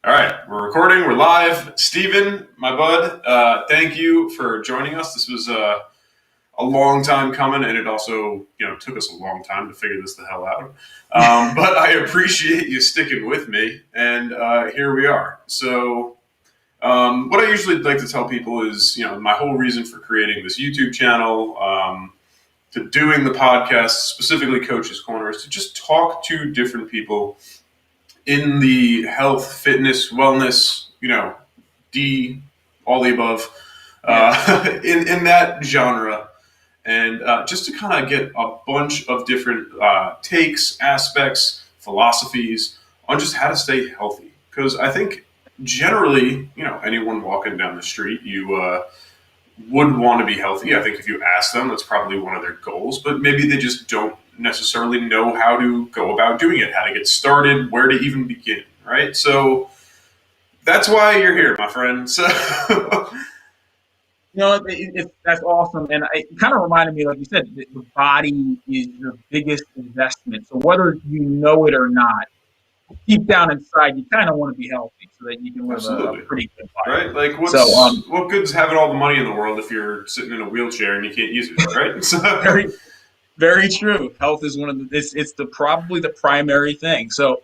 All right, we're recording. We're live. Steven, my bud, thank you for joining us. This was a long time coming, and it also, took us a long time to figure this the hell out. But I appreciate you sticking with me, and here we are. So, what I usually like to tell people is, my whole reason for creating this YouTube channel, to doing the podcast, specifically Coach's Corner, is to just talk to different people in the health, fitness, wellness, all the above, in that genre, and just to kind of get a bunch of different takes, aspects, philosophies on just how to stay healthy. Because I think generally, anyone walking down the street, you would want to be healthy. I think if you ask them, that's probably one of their goals, but maybe they just don't necessarily know how to go about doing it, how to get started, where to even begin, right? So that's why you're here, my friend. So that's awesome. And it kind of reminded me, like you said, that the body is your biggest investment. So whether you know it or not, deep down inside, you kind of want to be healthy so that you can live a pretty good life. Right? Like, what good's having all the money in the world if you're sitting in a wheelchair and you can't use it, right? So. Very, very true. Health is one of it's probably the primary thing. So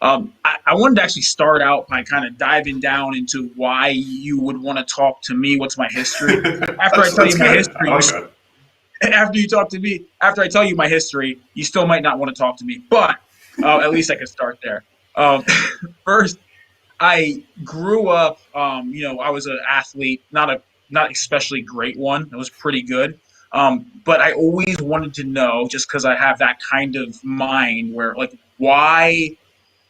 I wanted to actually start out by kind of diving down into why you would want to talk to me. What's my history? After I tell you my history, after I tell you my history, you still might not want to talk to me, but at least I can start there. First, I grew up, I was an athlete, not especially great one. It was pretty good. But I always wanted to know, just because I have that kind of mind where, like, why,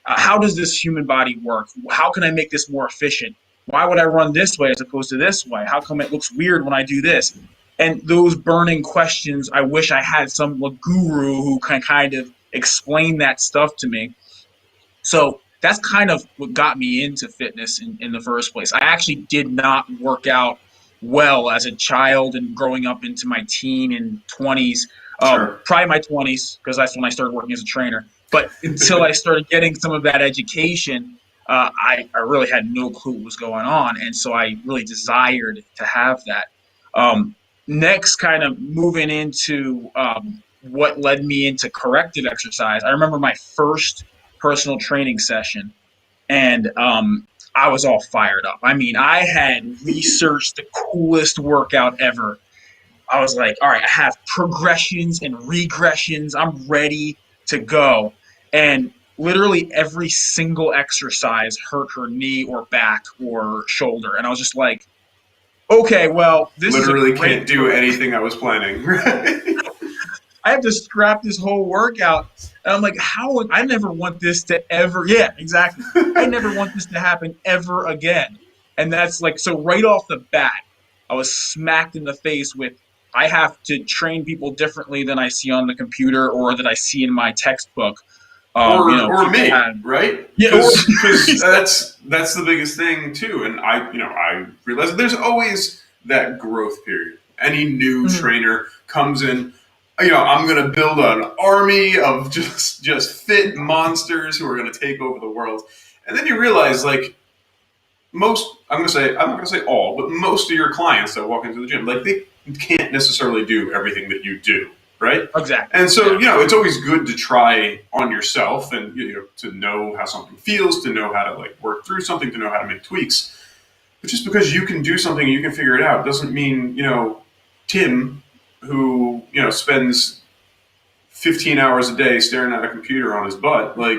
how does this human body work? How can I make this more efficient? Why would I run this way as opposed to this way? How come it looks weird when I do this? And those burning questions, I wish I had some guru who can kind of explain that stuff to me. So that's kind of what got me into fitness in the first place. I actually did not work out well as a child and growing up into my teen and 20s, probably my 20s, because that's when I started working as a trainer. But until I started getting some of that education, I really had no clue what was going on. And so I really desired to have that. Next, kind of moving into what led me into corrective exercise. I remember my first personal training session, and I was all fired up. I mean, I had researched the coolest workout ever. I was like, all right, I have progressions and regressions. I'm ready to go. And literally every single exercise hurt her knee or back or shoulder. And I was just like, okay, well, this literally can't do anything I was planning. I have to scrap this whole workout. And I'm like, I never want this to ever, exactly. I never want this to happen ever again. And that's like, so right off the bat, I was smacked in the face with, I have to train people differently than I see on the computer or that I see in my textbook. Or me, right? Yeah, because that's the biggest thing too. And I realize there's always that growth period. Any new trainer comes in, I'm going to build an army of just fit monsters who are going to take over the world. And then you realize, like, I'm not going to say all, but most of your clients that walk into the gym, like, they can't necessarily do everything that you do, right? Exactly. And so, it's always good to try on yourself and, to know how something feels, to know how to, like, work through something, to know how to make tweaks. But just because you can do something and you can figure it out doesn't mean, Tim, who, spends 15 hours a day staring at a computer on his butt, like,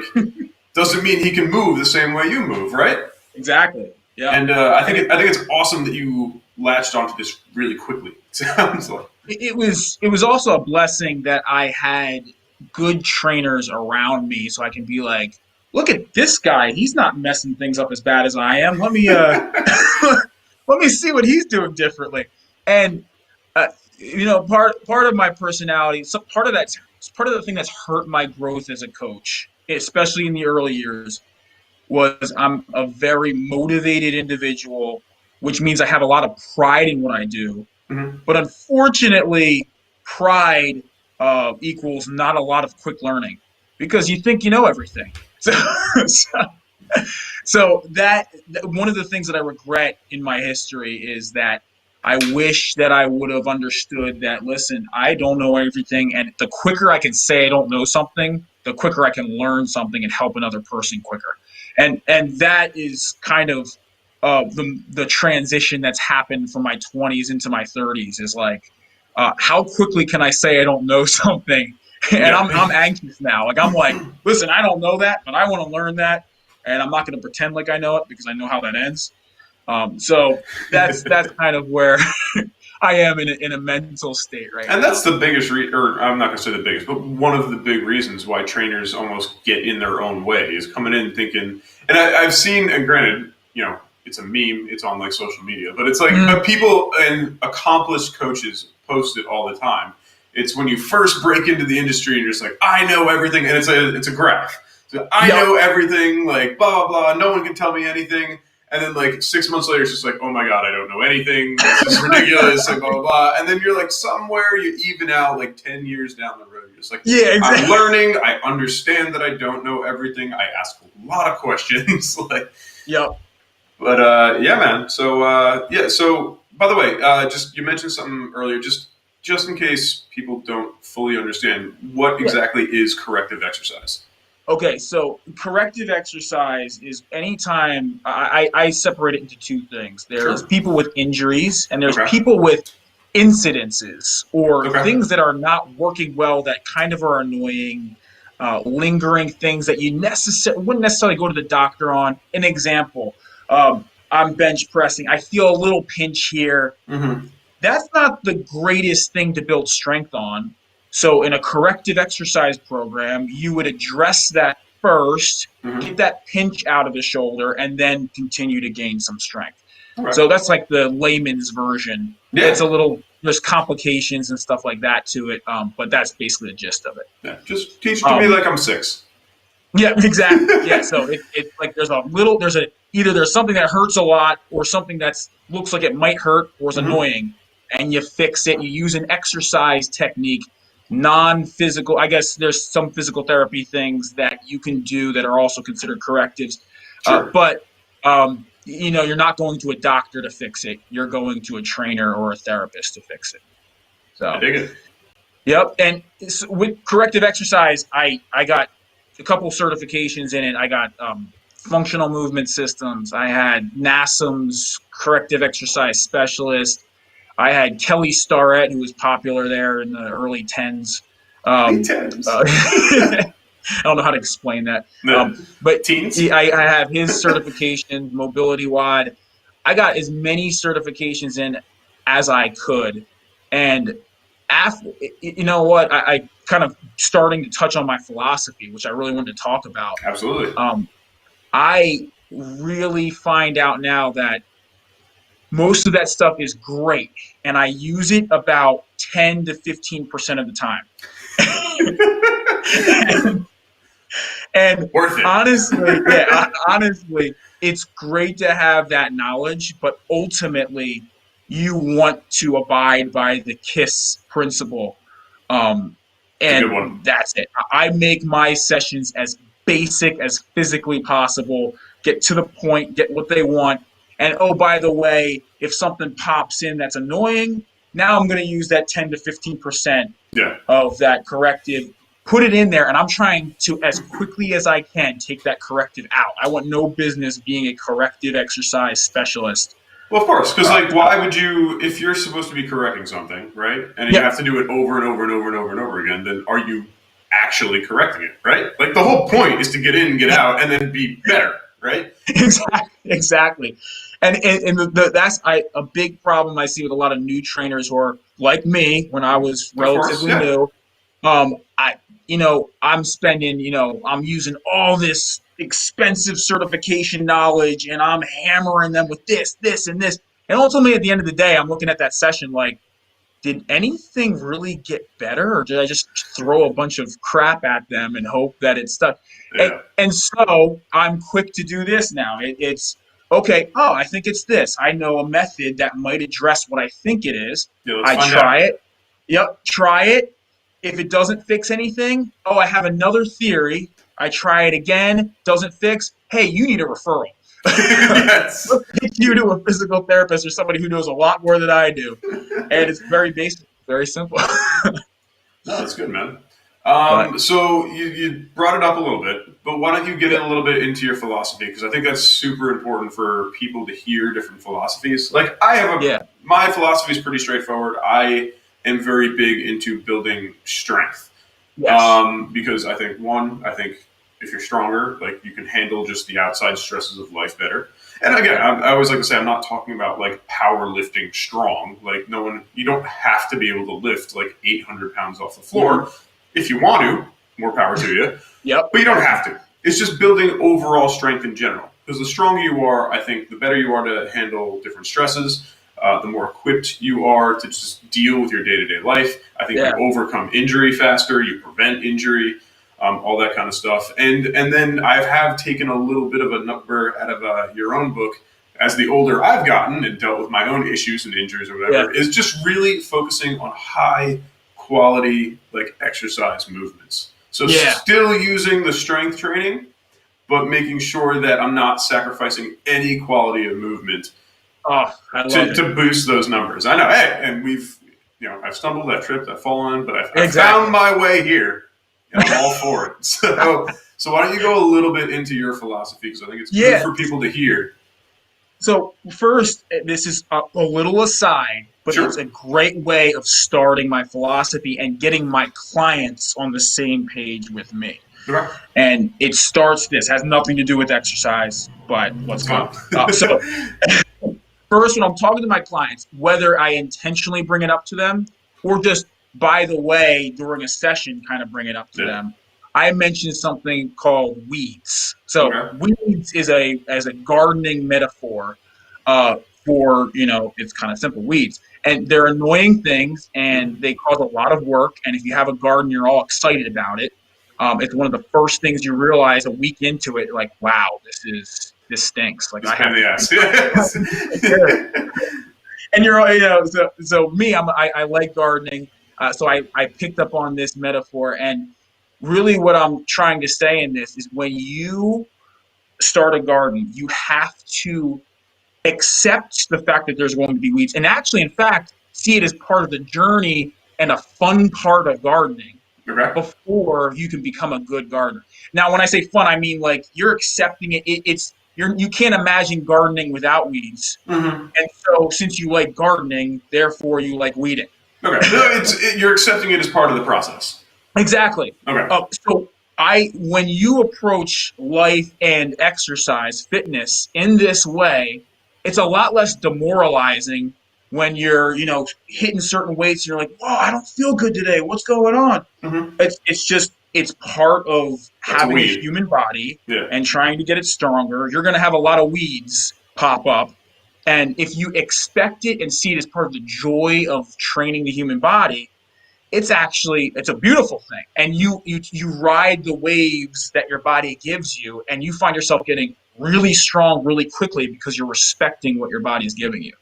doesn't mean he can move the same way you move, right? Exactly. Yeah. And I think it's awesome that you latched onto this really quickly. It sounds like it was also a blessing that I had good trainers around me, so I can be like, look at this guy. He's not messing things up as bad as I am. Let me let me see what he's doing differently. And part of my personality, so part of the thing that's hurt my growth as a coach, especially in the early years, was I'm a very motivated individual, which means I have a lot of pride in what I do. Mm-hmm. But unfortunately, pride equals not a lot of quick learning because you think you know everything. So So one of the things that I regret in my history is that I wish that I would have understood that, listen, I don't know everything, and the quicker I can say I don't know something, the quicker I can learn something and help another person quicker. And that is kind of the transition that's happened from my 20s into my 30s is like, how quickly can I say I don't know something? And Yeah. I'm anxious now. Like I'm like, listen, I don't know that, but I want to learn that, and I'm not going to pretend like I know it because I know how that ends. So that's kind of where I am in a mental state right And that's now. the biggest, or I'm not going to say the biggest, but one of the big reasons why trainers almost get in their own way is coming in thinking, and I've seen, and granted, it's a meme, it's on like social media, but it's like, Mm, but people and accomplished coaches post it all the time. It's when you first break into the industry and you're just like, I know everything, and it's a graph. So I yep. know everything, like blah blah blah. No one can tell me anything. And then like 6 months later, it's just like, oh my god, I don't know anything. This is ridiculous. Like blah blah blah. And then you're like somewhere you even out like 10 years down the road. You're just like, Yeah, I'm exactly. learning. I understand that I don't know everything. I ask a lot of questions. like, Yep. but yeah, man. So yeah. So by the way, just you mentioned something earlier. Just in case people don't fully understand, what Yeah. exactly is corrective exercise? Okay, so corrective exercise is anytime I separate it into two things. There's Sure. people with injuries and there's Okay. people with incidences or Okay. things that are not working well that kind of are annoying, lingering things that you wouldn't necessarily go to the doctor on. An example, I'm bench pressing. I feel a little pinch here. Mm-hmm. That's not the greatest thing to build strength on. So, in a corrective exercise program, you would address that first, Mm-hmm. get that pinch out of the shoulder, and then continue to gain some strength. Okay. So, that's like the layman's version. It's Yeah. a little, there's complications and stuff like that to it, but that's basically the gist of it. Yeah. Just teach it to me Um, like I'm six. yeah, exactly. Yeah, so it's like either there's something that hurts a lot or something that's looks like it might hurt or is Mm-hmm. annoying, and you fix it. You use an exercise technique, non-physical. I guess there's some physical therapy things that you can do that are also considered correctives, Sure. but you're not going to a doctor to fix it. You're going to a trainer or a therapist to fix it. I So. dig it. Yep. And with corrective exercise, I got a couple certifications in it. I got functional movement systems. I had NASM's corrective exercise specialist. I had Kelly Starrett, who was popular there in the early tens. Hey, Um, Tens. I don't know how to explain that. No. But Teens. I have his certification, Mobility Wide. I got as many certifications in as I could. And after, you know what, I kind of starting to touch on my philosophy, which I really wanted to talk about. Absolutely. Um, I really find out now that most of that stuff is great, and I use it about 10 to 15% of the time. and, and Worth it. honestly, yeah, honestly, it's great to have that knowledge, but ultimately, you want to abide by the KISS principle. Um, It's a good one. and that's it. I make my sessions as basic as physically possible, get to the point, get what they want. And oh, by the way, if something pops in that's annoying, now I'm going to use that 10 to 15% Yeah. of that corrective, put it in there, and I'm trying to, as quickly as I can, take that corrective out. I want no business being a corrective exercise specialist. Well, of course, because like, So, why would you, if you're supposed to be correcting something, right, and you yep, have to do it over and over and over and over and over again, then are you actually correcting it, right? Like the whole point is to get in and get out and then be better, right? exactly. And that's a big problem I see with a lot of new trainers who are like me when I was Of course, relatively yeah. new. I'm spending, I'm using all this expensive certification knowledge and I'm hammering them with this, and this. And ultimately, at the end of the day, I'm looking at that session like, did anything really get better, or did I just throw a bunch of crap at them and hope that it stuck? And, Yeah. and so I'm quick to do this now. It's okay. Oh, I think it's this. I know a method that might address what I think it is. Yeah, let's I find try out. it. Yep, try it. If it doesn't fix anything, oh, I have another theory. I try it again, doesn't fix. Hey, you need a referral. Yes. Let's get you to a physical therapist or somebody who knows a lot more than I do. And it's very basic, very simple. No, that's good, man. But So you brought it up a little bit, but why don't you get in yeah, a little bit into your philosophy? Because I think that's super important for people to hear different philosophies. Like yeah, my philosophy is pretty straightforward. I am very big into building strength. yes, Because I think if you're stronger, like you can handle just the outside stresses of life better. And again, yeah, I always like to say I'm not talking about like powerlifting strong. Like you don't have to be able to lift like 800 pounds off the mhm, floor. If you want to, more power to you. yep, But you don't have to. It's just building overall strength in general. Because the stronger you are, I think the better you are to handle different stresses. The more equipped you are to just deal with your day-to-day life. I think you yeah, overcome injury faster. You prevent injury, all that kind of stuff. And then I have taken a little bit of a number out of your own book as the older I've gotten and dealt with my own issues and injuries or yeah, whatever. Is just really focusing on high quality like exercise movements. So yeah. still using the strength training, but making sure that I'm not sacrificing any quality of movement Oh, I love it. to boost those numbers. I know, hey, and I've stumbled, I've tripped, I've fallen, but I've found Exactly. my way here, and I'm all for it. So why don't you go a little bit into your philosophy, because I think it's good Yeah. for people to hear. So first, this is a little aside, but it's a Sure. great way of starting my philosophy and getting my clients on the same page with me. Okay. And it starts this has nothing to do with exercise, but let's That's go. fine. So first, when I'm talking to my clients, whether I intentionally bring it up to them or just by the way during a session, kind of bring it up to Yeah. them, I mentioned something called weeds. So Okay. weeds is a as a gardening metaphor uh, for it's kind of simple weeds, and they're annoying things and Mhm. they cause a lot of work. And if you have a garden, you're all excited about it. It's one of the first things you realize a week into it, like, wow, this stinks. Like It's I a pain have in the to ass. Yes. take care of it. And so me, I like gardening, so I picked up on this metaphor, and really what I'm trying to say in this is when you start a garden, you have to accept the fact that there's going to be weeds, and actually, in fact, see it as part of the journey and a fun part of gardening Okay. before you can become a good gardener. Now, when I say fun, I mean like you're accepting it. You can't imagine gardening without weeds, Hmm. and so since you like gardening, therefore you like weeding. Okay. No, you're accepting it as part of the process. Exactly. Okay. So when you approach life and exercise, fitness in this way, it's a lot less demoralizing when you're, hitting certain weights and you're like, "Whoa, I don't feel good today. What's going on?" Hmm. It's part of That's a having a weed. human body Yeah. and trying to get it stronger. You're going to have a lot of weeds pop up, and if you expect it and see it as part of the joy of training the human body, it's a beautiful thing, and you ride the waves that your body gives you, and you find yourself getting really strong really quickly because you're respecting what your body is giving you.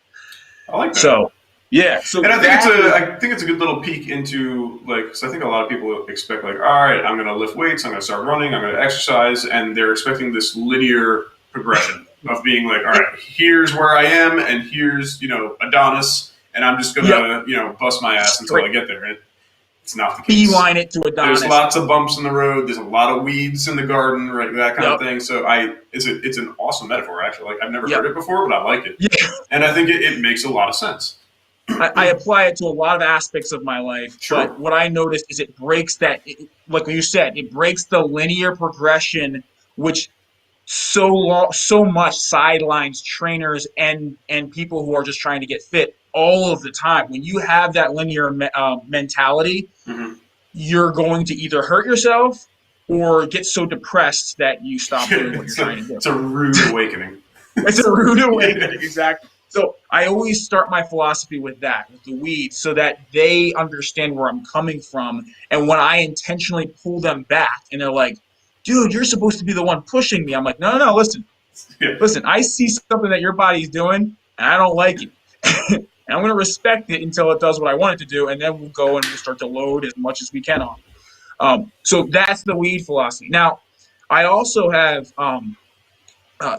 I like that. So yeah, so And that is I think it's a good little peek into like, because I think a lot of people expect like, all right, I'm going to lift weights, I'm going to start running, I'm going to exercise, and they're expecting this linear progression of being like, all right, here's where I am, and here's Adonis, and I'm just going yep, to bust my ass until straight I get there. And it's not the case. beeline it to There's Adonis. lots of bumps in the road. There's a lot of weeds in the garden, right? That kind of Yep, thing. So it's an awesome metaphor actually. Like I've never heard yep, it before, but I like it, yeah. and I think it makes a lot of sense. I apply it to a lot of aspects of my life, but Sure. what I noticed is it breaks like you said, it breaks the linear progression, which so much sidelines trainers and people who are just trying to get fit all of the time. When you have that linear mentality, Mm-hmm. you're going to either hurt yourself or get so depressed that you stop doing what you're trying to do. It's a rude awakening. It's a rude Yeah. awakening, exactly. So I always start my philosophy with that, with the weeds, so that they understand where I'm coming from. And when I intentionally pull them back and they're like, dude, you're supposed to be the one pushing me. I'm like, no, no, no, listen, Yeah. listen, I see something that your body's doing and I don't like it. And I'm going to respect it until it does what I want it to do. And then we'll go and we'll start to load as much as we can on. So that's the weed philosophy. Now, I also have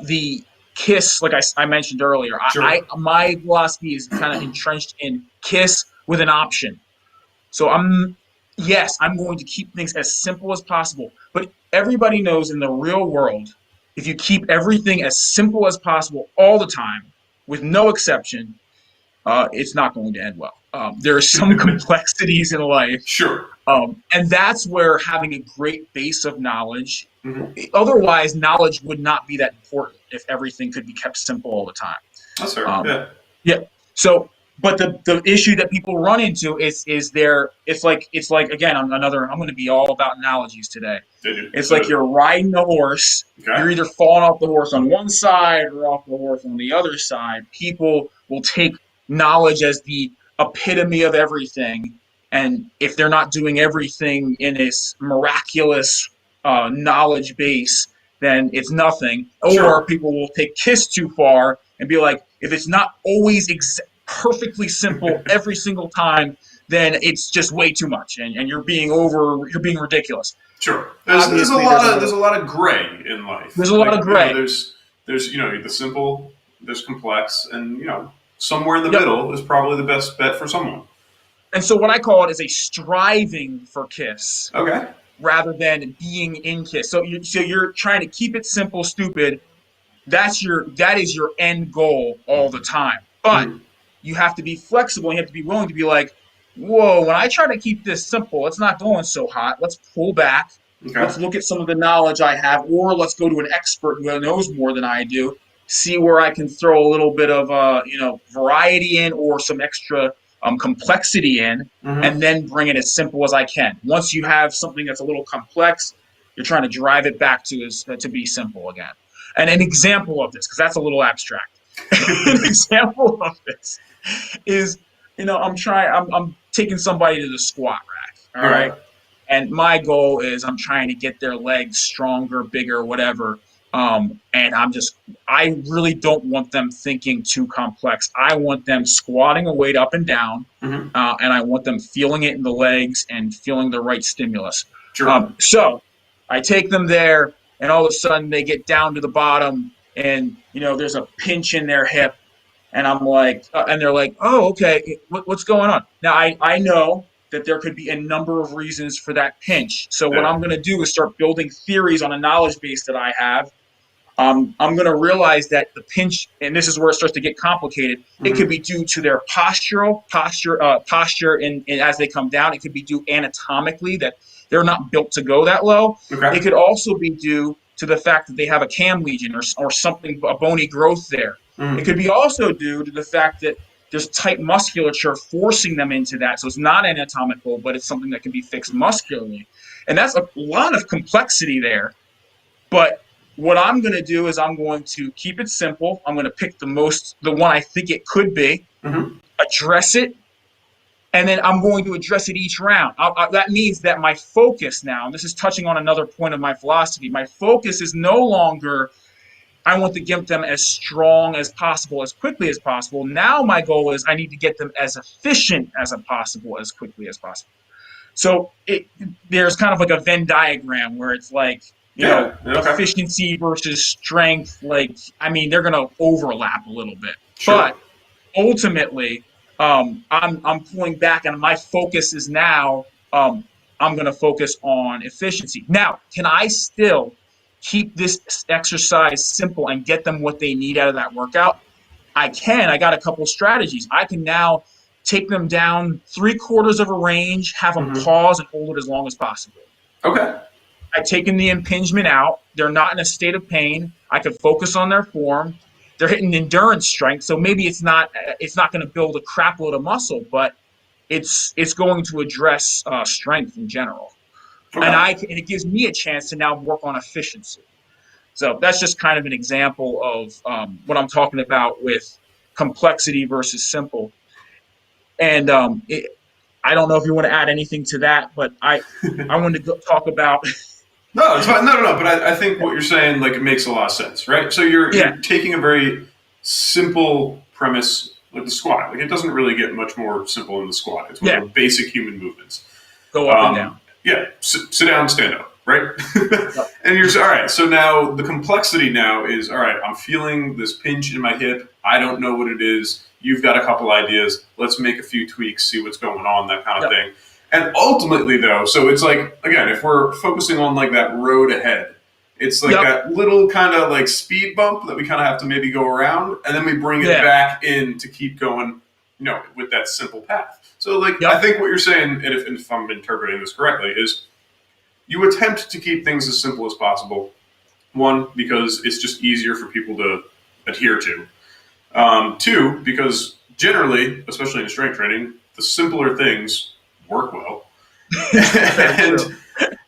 the KISS, like I mentioned earlier. Sure. My philosophy is kind of entrenched in KISS with an option. So yes, I'm going to keep things as simple as possible. But everybody knows in the real world, if you keep everything as simple as possible all the time, with no exception, it's not going to end well. There are some complexities in life, Sure. and that's where having a great base of knowledge. Hmm. Otherwise, knowledge would not be that important if everything could be kept simple all the time. That's fair. Um, Yeah. yeah. So, but the issue that people run into is there. It's like again. I'm going to be all about analogies today. They do. It's like you're riding a horse. Okay. You're either falling off the horse on one side or off the horse on the other side. People will take knowledge as the epitome of everything, and if they're not doing everything in this miraculous knowledge base, then it's nothing. Or Sure. people will take KISS too far and be like, if it's not always perfectly simple every single time, then it's just way too much, and you're being ridiculous. Sure. Obviously, There's a lot of gray in life. there's a lot of gray. There's the simple, there's complex, and somewhere in the Yep. middle is probably the best bet for someone. And so what I call it is a striving for KISS Okay. rather than being in KISS. So you're trying to keep it simple, stupid. That is your end goal all the time. But Mhm. you have to be flexible. And you have to be willing to be like, whoa, when I try to keep this simple, it's not going so hot. Let's pull back. Okay. Let's look at some of the knowledge I have, or let's go to an expert who knows more than I do. See where I can throw a little bit of variety in, or some extra complexity in, Hmm. and then bring it as simple as I can. Once you have something that's a little complex, you're trying to drive it back to be simple again. And an example of this, because that's a little abstract. An example of this is, I'm taking somebody to the squat rack, all All right. right? And my goal is I'm trying to get their legs stronger, bigger, whatever. And I really don't want them thinking too complex. I want them squatting a weight up and down, Hmm. and I want them feeling it in the legs and feeling the right stimulus. Sure. So I take them there, and all of a sudden they get down to the bottom, and there's a pinch in their hip, and I'm like, and they're like, oh, okay, what's going on? Now I know that there could be a number of reasons for that pinch. So what Yeah. I'm going to do is start building theories on a knowledge base that I have. I'm going to realize that the pinch, and this is where it starts to get complicated. It could Hmm. be due to their posture, and as they come down. It could be due anatomically that they're not built to go that low. Okay. It could also be due to the fact that they have a cam lesion, or something, a bony growth there. It Hmm. could be also due to the fact that there's tight musculature forcing them into that. So it's not anatomical, but it's something that can be fixed muscularly. And that's a lot of complexity there. But what I'm going to do is I'm going to keep it simple. I'm going to pick the one I think it could be, Hmm. address it, and then I'm going to address it each round. That means that my focus now, and this is touching on another point of my philosophy, my focus is no longer I want to get them as strong as possible, as quickly as possible. Now my goal is I need to get them as efficient as possible, as quickly as possible. So there's kind of like a Venn diagram where it's like, Yeah. Okay. efficiency versus strength. Like, I mean, they're going to overlap a little bit, Sure. but ultimately, I'm pulling back, and my focus is now, I'm going to focus on efficiency. Now, can I still keep this exercise simple and get them what they need out of that workout? I can. I got a couple strategies. I can now take them down 3/4 of a range, have them Hmm. pause and hold it as long as possible. Okay. I've taken the impingement out. They're not in a state of pain. I could focus on their form. They're hitting endurance strength, so maybe it's not going to build a crap load of muscle, but it's going to address strength in general, Okay. and it gives me a chance to now work on efficiency. So that's just kind of an example of what I'm talking about with complexity versus simple. And I don't know if you want to add anything to that, but I wanted to talk about. No, it's fine. No. But I think what you're saying, like, it makes a lot of sense, right? So Yeah, you're taking a very simple premise, like the squat. Like, it doesn't really get much more simple in the squat. It's one yeah, of the basic human movements. go up and Um, down. yeah. Sit down, stand up. right? Yep. And you're all right. So now the complexity now is all right. I'm feeling this pinch in my hip. I don't know what it is. You've got a couple ideas. Let's make a few tweaks, see what's going on, that kind of Yep. thing. And ultimately, though, so it's like again, if we're focusing on like that road ahead, it's like Yep. that little kind of like speed bump that we kind of have to maybe go around, and then we bring it Yeah. back in to keep going, with that simple path. So, like, Yep. I think what you're saying, and if I'm interpreting this correctly, is you attempt to keep things as simple as possible. One, because it's just easier for people to adhere to. Two, because generally, especially in strength training, the simpler things work well. Very and true.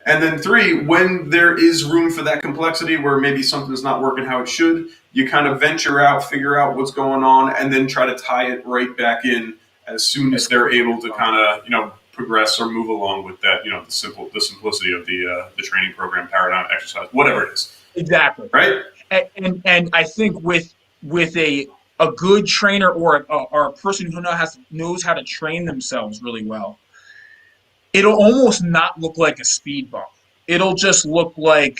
and then three, when there is room for that complexity where maybe something's not working how it should, you kind of venture out, figure out what's going on, and then try to tie it right back in as soon as they're able to kind of progress or move along with that the simplicity of the training program, paradigm, exercise, whatever it is. Exactly. Right? And I think with a good trainer or a person who knows how to train themselves really well, it'll almost not look like a speed bump. It'll just look like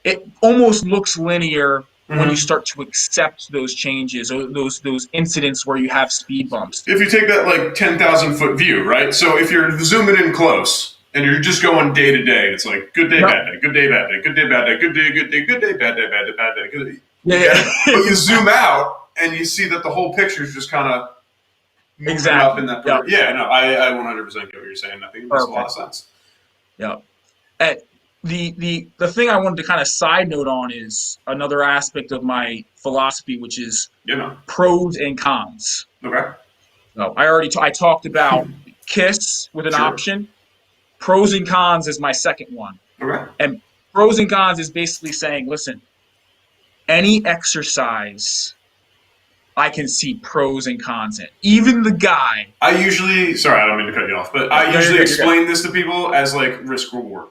it almost looks linear when you Mm-hmm. start to accept those changes or those incidents where you have speed bumps. If you take that like 10,000 foot view, right? So if you're zooming in close and you're just going day to day, it's like good day, Yep. bad day, good day, bad day, good day, bad day, good day, good day, good day, bad day, bad day, bad day, good day. Yeah. But you zoom out and you see that the whole picture is just kind of moving Exactly. up in that. Yep. Yeah, no, I 100% get what you're saying. I think it makes a lot of sense. Yeah. The thing I wanted to kind of side note on is another aspect of my philosophy, which is pros and cons. Okay. So I talked about KISS with an Sure. option. Pros and cons is my second one. Okay. And pros and cons is basically saying, listen, any exercise I can see pros and cons in. Even the guy. Sorry, I don't mean to cut you off, but I usually explain this to people as like risk reward,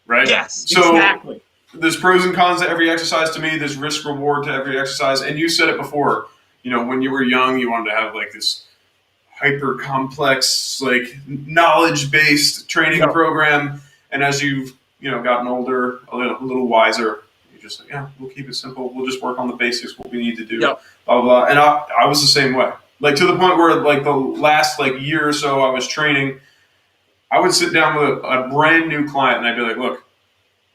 right? Yes, so exactly. There's pros and cons to every exercise to me. There's risk reward to every exercise. And you said it before, when you were young, you wanted to have like this hyper complex, like knowledge based training program. And as you've, gotten older, a little wiser, you're just like, we'll keep it simple. We'll just work on the basics, what we need to do, blah, blah, blah. And I was the same way. Like to the point where like the last like year or so I was training, I would sit down with a brand new client and I'd be like, look,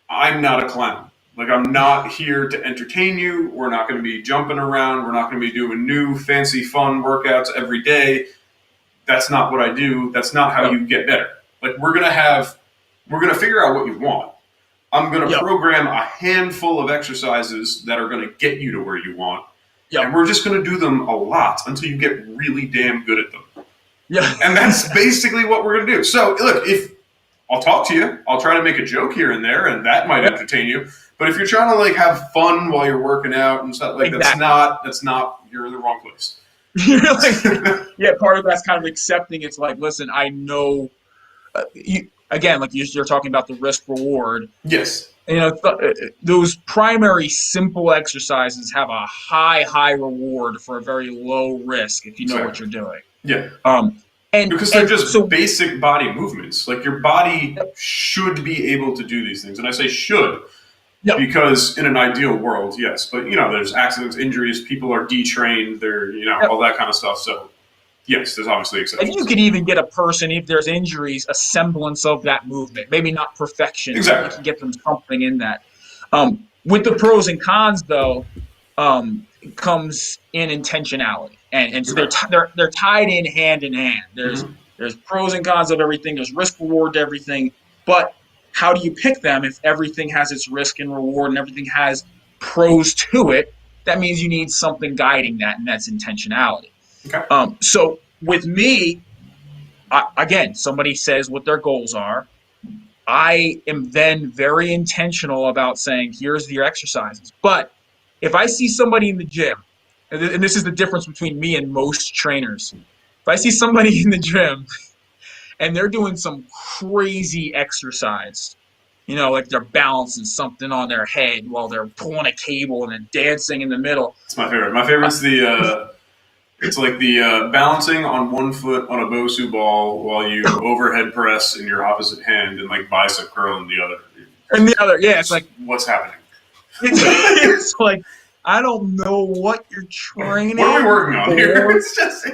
I'm not a clown. Like, I'm not here to entertain you. We're not going to be jumping around. We're not going to be doing new, fancy, fun workouts every day. That's not what I do. That's not how you get better. Like, we're going to figure out what you want. I'm going to program a handful of exercises that are going to get you to where you want. And we're just going to do them a lot until you get really damn good at them. And that's basically what we're going to do. So, look, I'll talk to you. I'll try to make a joke here and there, and that might entertain you. But if you're trying to like have fun while you're working out and stuff, like that's not. You're in the wrong place. Part of that's kind of accepting. It's like, listen, I know. Again, like you're talking about the risk reward. Yes. Those primary simple exercises have a high reward for a very low risk if you know what you're doing. Yeah. Because they're just basic body movements. Like your body should be able to do these things. And I say should because in an ideal world, yes. But, there's accidents, injuries, people are detrained, they're, all that kind of stuff. So, yes, there's obviously exceptions. And you could even get a person, if there's injuries, a semblance of that movement. Maybe not perfection. Exactly. But you can get them something in that. With the pros and cons, though, comes in intentionality. And so they're tied in hand. There's pros and cons of everything. There's risk reward to everything. But how do you pick them if everything has its risk and reward and everything has pros to it? That means you need something guiding that, and that's intentionality. Okay. So with me, again, somebody says what their goals are. I am then very intentional about saying, here's your exercises. But if I see somebody in the gym, and this is the difference between me and most trainers. If I see somebody in the gym and they're doing some crazy exercise, like they're balancing something on their head while they're pulling a cable and then dancing in the middle. It's my favorite. My favorite's it's like the balancing on one foot on a Bosu ball while you overhead press in your opposite hand and like bicep curl in the other. And the other, yeah, it's like What's happening? it's like I don't know what you're What are we training working on here? for. It's just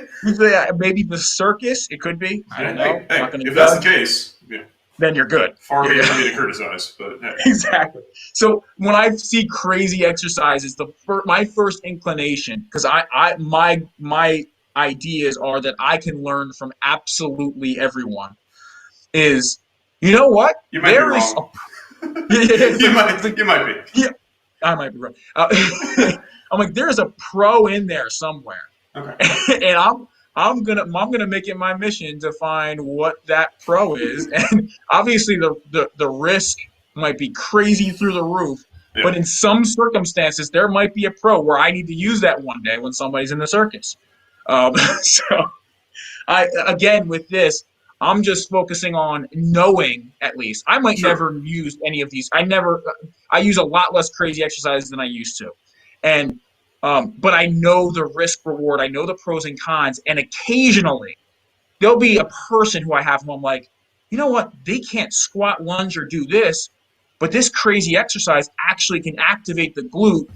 Maybe the circus. It could be. I don't know. I'm not hey, going to if that's the judge. case, yeah, Then you're good. far be Yeah, it yeah. for me to criticize, but hey. Exactly. So when I see crazy exercises, my first inclination, because my ideas are that I can learn from absolutely everyone, is you know what? You might be There is a wrong. yeah, yeah, it's like, it's like You might be. yeah, I might be right. I'm like, there's a pro in there somewhere, Okay. and I'm gonna make it my mission to find what that pro is. And obviously, the risk might be crazy through the roof, Yeah. but in some circumstances, there might be a pro where I need to use that one day when somebody's in the circus. So I again with this, I'm just focusing on knowing at least. I might Sure. never use any of these. I use a lot less crazy exercises than I used to, and but I know the risk reward. I know the pros and cons, and occasionally there'll be a person who I have who I'm like, you know what? They can't squat, lunge, or do this, but this crazy exercise actually can activate the glute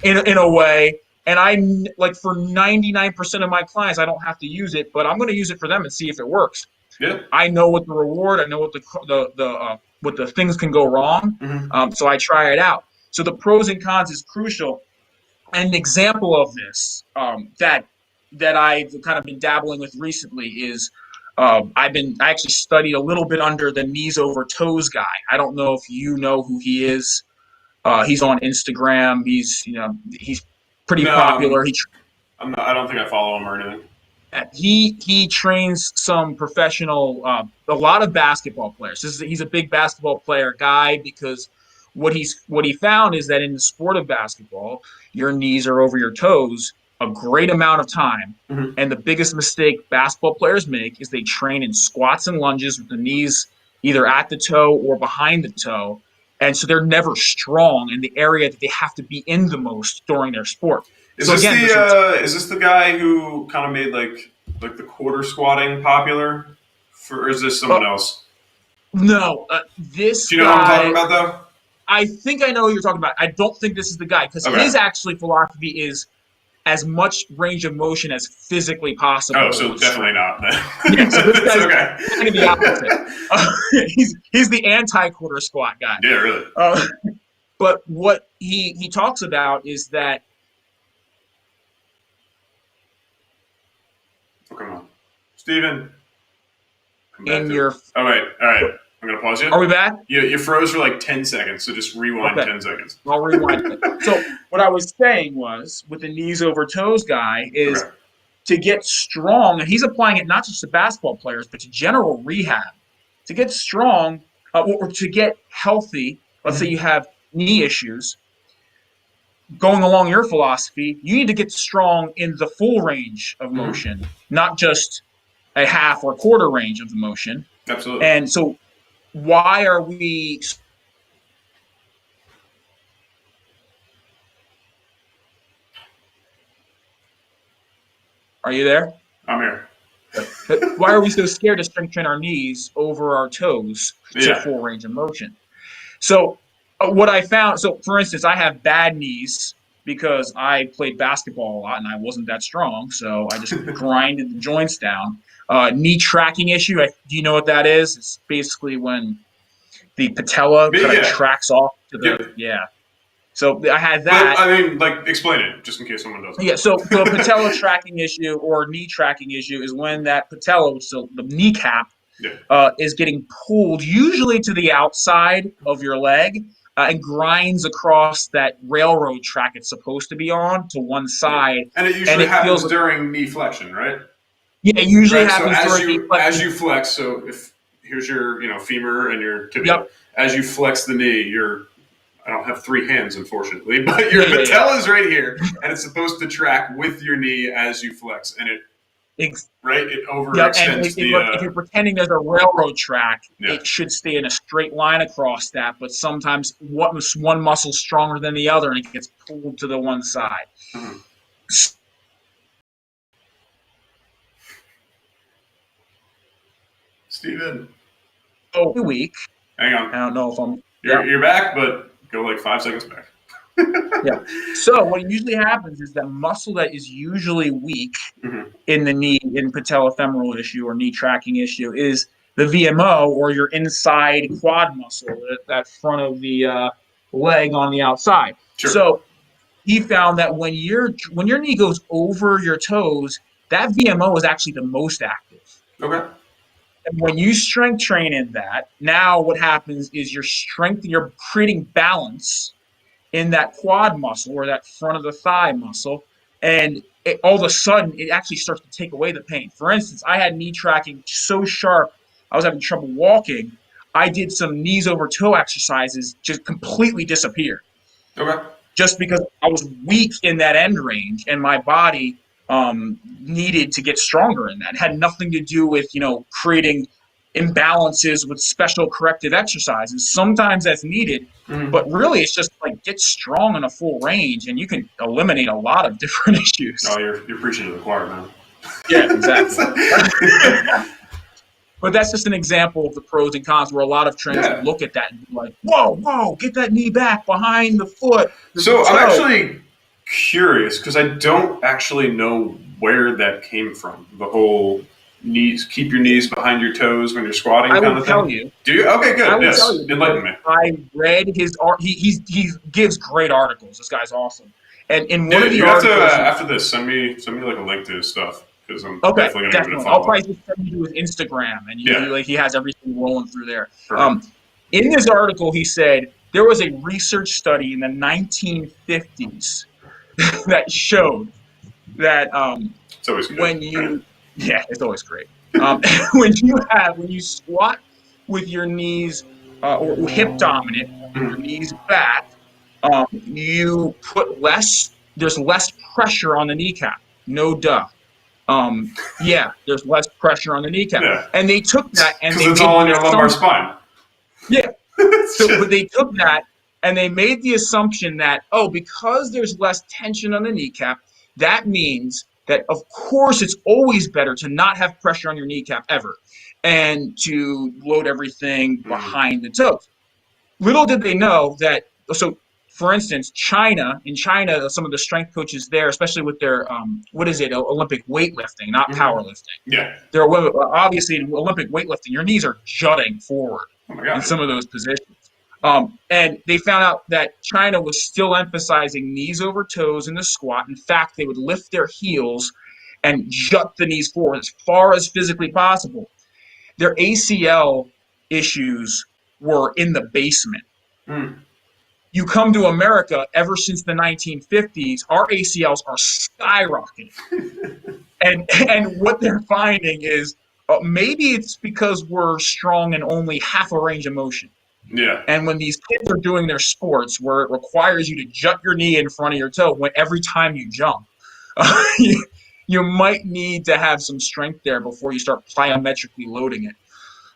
in a way. And I like for 99% of my clients, I don't have to use it, but I'm going to use it for them and see if it works. Yeah. I know what the reward, I know what what the things can go wrong, Mm-hmm. so I try it out. So the pros and cons is crucial. And an example of this that I've kind of been dabbling with recently is I actually studied a little bit under the knees over toes guy. I don't know if you know who he is. He's on Instagram. He's pretty No, popular. I'm not, I don't think I follow him or anything. He trains some professional, a lot of basketball players. He's a big basketball player guy because what he found is that in the sport of basketball, your knees are over your toes a great amount of time. Mm-hmm. And the biggest mistake basketball players make is they train in squats and lunges with the knees either at the toe or behind the toe. And so they're never strong in the area that they have to be in the most during their sport. So again, this Is this the guy who kind of made like the quarter squatting popular? Or is this uh, someone else? no, this Do you know what I'm talking guy, about though? I think I know who you're talking about. I don't think this is the guy because Okay. his actually philosophy is as much range of motion as physically Oh, possible so with definitely strength. not. Yeah, so this It's guy's okay. kind of the opposite. He's the anti quarter squat guy. Yeah, really. Uh, but what he talks about is that Oh, come on, Steven. Come back in to it. your Oh wait, all right. I'm gonna pause are you. we back? You froze for like 10 seconds, so just rewind Okay, 10 seconds. I'll rewind it. So what I was saying was with the knees over toes guy is Okay. to get strong, and he's applying it not just to basketball players, but to general rehab. To get strong or to get healthy, let's say Mm-hmm. you have knee issues, going along your philosophy, you need to get strong in the full range of Mm-hmm. motion, not just a half or quarter range of the motion. Absolutely. And so, why are we? Are you there? I'm here. Why are we so scared to strengthen our knees over our toes to Yeah. full range of motion? So what I found, so for instance, I have bad knees because I played basketball a lot and I wasn't that strong, so I just grinded the joints down. Knee tracking issue. Do you know what that is? It's basically when the patella But kind of yeah. tracks off to Yep. the yeah. So I had But that. I mean, like, explain it just in case someone doesn't. Yeah, so a patella tracking issue or knee tracking issue is when that patella, which is the kneecap, Yeah. is getting pulled usually to the outside of your leg and grinds across that railroad track it's supposed to be on to one Yeah. side, And it and usually it feels happens like during knee flexion, right? yeah, it usually Right. So happens during knee as flexion. you flex, so if here's your femur and your tibia, Yep. as you flex the knee, I don't have three hands, unfortunately, but your Yeah, yeah, yeah. patella is right here, and it's supposed to track with your knee as you flex, and Ex- it Yep, and overextends if you're pretending there's a railroad track, yeah. it should stay in a straight line across that. But sometimes one muscle's stronger than the other, and it gets pulled to the one side. Mhm. Steven, So week, hang I on. don't know if I'm. Yeah. you're back, but go like 5 seconds back. Yeah. So what usually happens is that muscle that is usually weak Mm-hmm. in the knee, in patellofemoral issue or knee tracking issue, is the VMO, or your inside quad muscle, that front of the leg on the outside. Sure. So he found that when your knee goes over your toes, that VMO is actually the most active. Okay. And when you strength train in that, now what happens is you're creating balance in that quad muscle or that front of the thigh muscle. And all of a sudden, it actually starts to take away the pain. For instance, I had knee tracking so sharp, I was having trouble walking. I did some knees over toe exercises, just completely disappeared Okay. just because I was weak in that end range and my body needed to get stronger in that. It had nothing to do with, creating imbalances with special corrective exercises. Sometimes that's needed, Mm-hmm. but really it's just like get strong in a full range and you can eliminate a lot of different Oh, issues. you're preaching to the choir, man. Yeah, exactly. But that's just an example of the pros and cons where a lot of trainers would Yeah. look at that and be like, whoa, get that knee back behind the foot, the So I'm toe. actually curious because I don't actually know where that came from. The whole knees, keep your knees behind your toes when you're squatting I kind will of tell thing. you. Do you? Okay, I good. will tell Yes, you because enlighten me. I read his art. He gives great articles. This guy's awesome. And in one Yeah, of the you have to articles, after this send me like a link to his stuff because I'm okay, definitely gonna give it a definitely, I'll follow. probably just send you to his Instagram, and Yeah, he has everything rolling through there. perfect. In this article, he said there was a research study in the 1950s that showed that It's always good, when right? you yeah, it's always great. When you squat with your knees or hip dominant, your Mhm. knees back, you put there's less pressure on the kneecap. No duh. Yeah, there's less pressure on the kneecap. Yeah, And they took that and because they it's made all in the your lumbar assumption. spine. Yeah. It's So, but just they took that and they made the assumption that, oh, because there's less tension on the kneecap, that means that, of course, it's always better to not have pressure on your kneecap ever and to load everything mm, behind the toes. Little did they know that, so for instance, in China, some of the strength coaches there, especially with their, what is it, Olympic weightlifting, not mm-hmm. powerlifting. Yeah. They're obviously in Olympic weightlifting, your knees are jutting forward Oh my in god. some of those positions. And they found out that China was still emphasizing knees over toes in the squat. In fact, they would lift their heels and jut the knees forward as far as physically possible. Their ACL issues were in the basement. Mm. You come to America, ever since the 1950s, our ACLs are skyrocketing. And what they're finding is maybe it's because we're strong in only half a range of motion. Yeah. And when these kids are doing their sports where it requires you to jut your knee in front of your toe every time you jump, you, you might need to have some strength there before you start plyometrically loading it.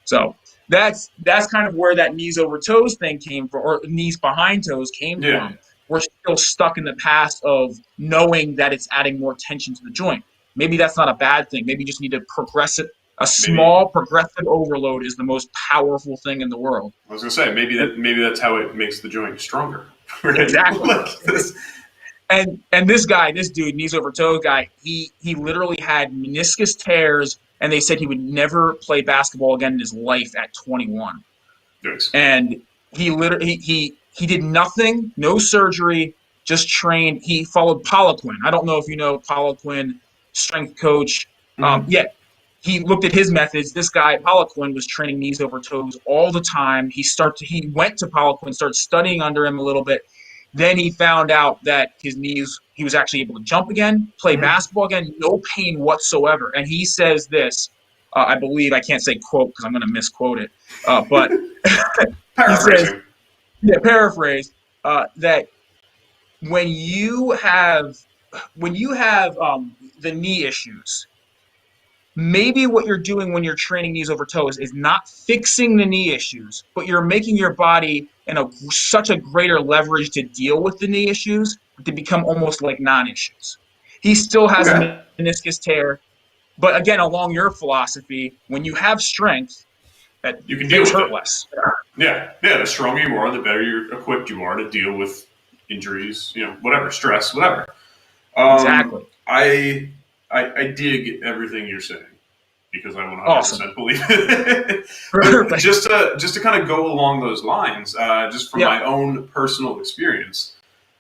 So that's kind of where that knees over toes thing came from, or knees behind toes came Yeah. from. We're still stuck in the past of knowing that it's adding more tension to the joint. Maybe that's not a bad thing. Maybe you just need to progress it. A Maybe small progressive overload is the most powerful thing in the world. I was gonna say maybe that's how it makes the joint stronger. Right? Exactly. Like this. And this dude, knees over toes guy, he literally had meniscus tears, and they said he would never play basketball again in his life at 21. Nice. And he literally he did nothing, no surgery, just trained. He followed Poliquin. I don't know if you know Poliquin, strength coach. Mm-hmm. Yeah, he looked at his methods. This guy Poliquin was training knees over toes all the time. He went to Poliquin, started studying under him a little bit. Then he found out that his knees, he was actually able to jump again, play Mm-hmm. basketball again, no pain whatsoever. And he says this, I believe, I can't say quote because I'm going to misquote it, but he says, Paraphrasing. yeah, paraphrase, that when you have the knee issues, maybe what you're doing when you're training knees over toes is not fixing the knee issues, but you're making your body such a greater leverage to deal with the knee issues to become almost like non-issues. He still has a Okay. meniscus tear, but again, along your philosophy, when you have strength, that You can deal things with hurt it. less. Yeah. The stronger you are, the better you're equipped you are to deal with injuries, whatever, stress, whatever. Exactly. I dig everything you're saying because I Awesome. 100% believe it. But Perfect. just to kind of go along those lines, just from Yeah. my own personal experience,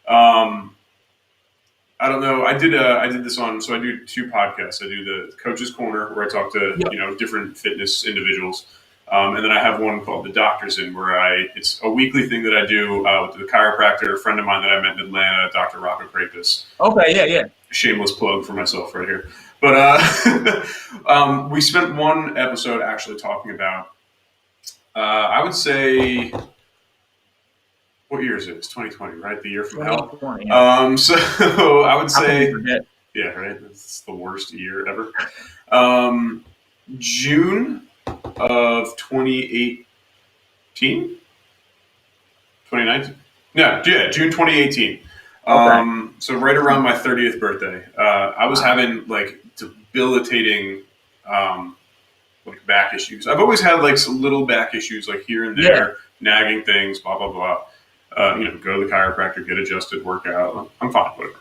um, I don't know. I did this on, so I do two podcasts. I do the Coach's Corner where I talk to Yep. different fitness individuals, and then I have one called the Doctors In where it's a weekly thing that I do with the chiropractor, a friend of mine that I met in Atlanta, Dr. Racco. Okay. Yeah. Shameless plug for myself right here. But we spent one episode actually talking about, I would say, what year is it? It's 2020, right? The year from hell. 2020. Yeah. So I would How can we say, forget? yeah, right? It's the worst year ever. June of 2018? 2019? Yeah, June 2018. Okay. So right around my 30th birthday, I was Wow. having like debilitating like back issues. I've always had like some little back issues like here and Yeah. there, nagging things, blah blah blah. Go to the chiropractor, get adjusted, work out. I'm fine, whatever.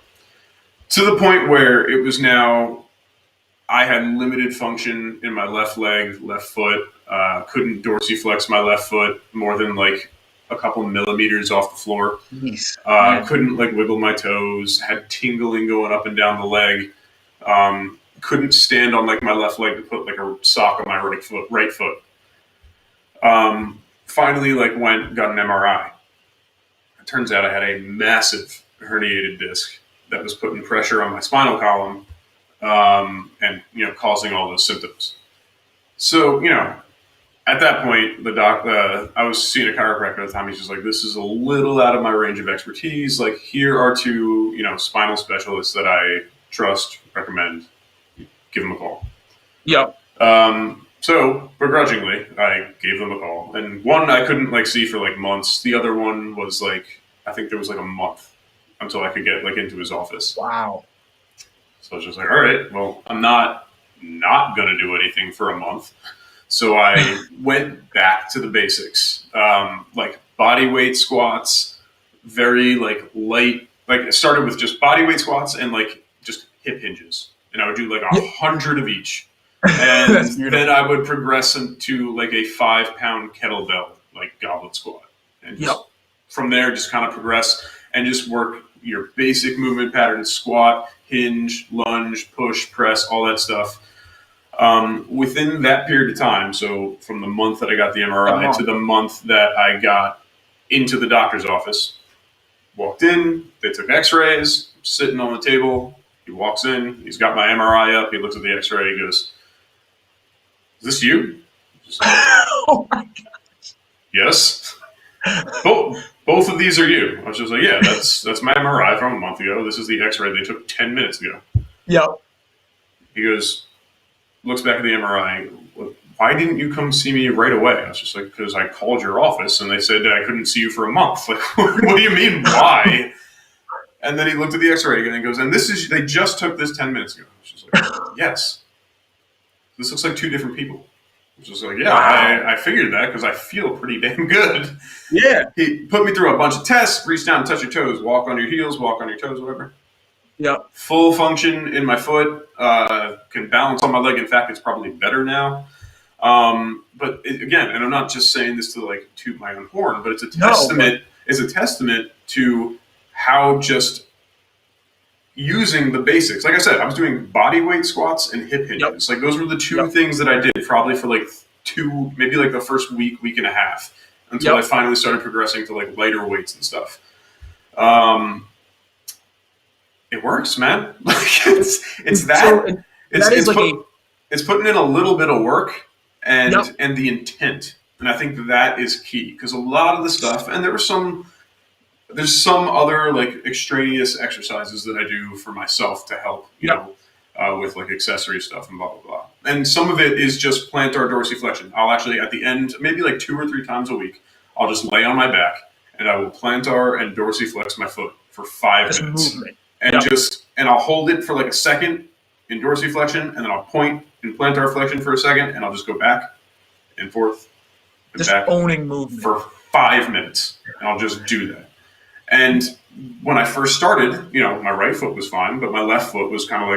To the point where it was now I had limited function in my left leg, left foot. Couldn't dorsiflex my left foot more than like a couple millimeters off the floor. Jeez, man. Couldn't like wiggle my toes. Had tingling going up and down the leg. Couldn't stand on like my left leg to put like a sock on my right foot. Finally, like got an MRI. It turns out I had a massive herniated disc that was putting pressure on my spinal column, and causing all those symptoms. So at that point, I was seeing a chiropractor at the time. He's just like, "This is a little out of my range of expertise. Like, here are two spinal specialists that I trust, recommend. Give them a call." Yep. So begrudgingly, I gave them a call, and one I couldn't like see for like months. The other one was like, I think there was like a month until I could get like into his office. Wow. So I was just like, all right, well, I'm not going to do anything for a month. So I went back to the basics, like body weight squats, very like light. Like I started with just body weight squats and like just hip hinges, and I would do like 100 of each, and then I would progress into like a 5-pound kettlebell like goblet squat, and just from there just kind of progress and just work your basic movement patterns: squat, hinge, lunge, push, press, all that stuff. Within that period of time, so from the month that I got the MRI to the month that I got into the doctor's office, walked in, they took x-rays, sitting on the table. He walks in, he's got my MRI up, he looks at the x-ray, he goes, "Is this you?" Just like, Oh my gosh. "Yes. Both of these are you." I was just like, "Yeah, that's my MRI from a month ago. This is the x-ray they took 10 minutes ago." Yep. He goes, looks back at the MRI. "Why didn't you come see me right away?" I was just like, "Because I called your office and they said I couldn't see you for a month." Like, what do you mean, why? And then he looked at the x-ray again and goes, "And they just took this 10 minutes ago." I was just like, "Yes. This looks like two different people." I was just like, "Yeah, wow. I figured that because I feel pretty damn good." Yeah. He put me through a bunch of tests: reach down and touch your toes, walk on your heels, walk on your toes, whatever. Yep. Full function in my foot, can balance on my leg. In fact, it's probably better now. But again, and I'm not just saying this to like toot my own horn, but it's a testament. It's a testament to how just using the basics. Like I said, I was doing body weight squats and hip hinges. Like those were the two things that I did probably for like maybe like the first week and a half until I finally started progressing to like lighter weights and stuff. It works, man. Like it's putting in a little bit of work and the intent, and I think that is key because a lot of the stuff, and there's some other like extraneous exercises that I do for myself to help, with like accessory stuff and blah blah blah. And some of it is just plantar dorsiflexion. I'll actually at the end, maybe like 2 or 3 times a week, I'll just lay on my back and I will plantar and dorsiflex my foot for 5 minutes. Movement. And I'll hold it for like a second in dorsiflexion, and then I'll point in plantar flexion for a second, and I'll just go back and forth and Just back owning movement. for 5 minutes, and I'll just do that. And when I first started, my right foot was fine, but my left foot was kind of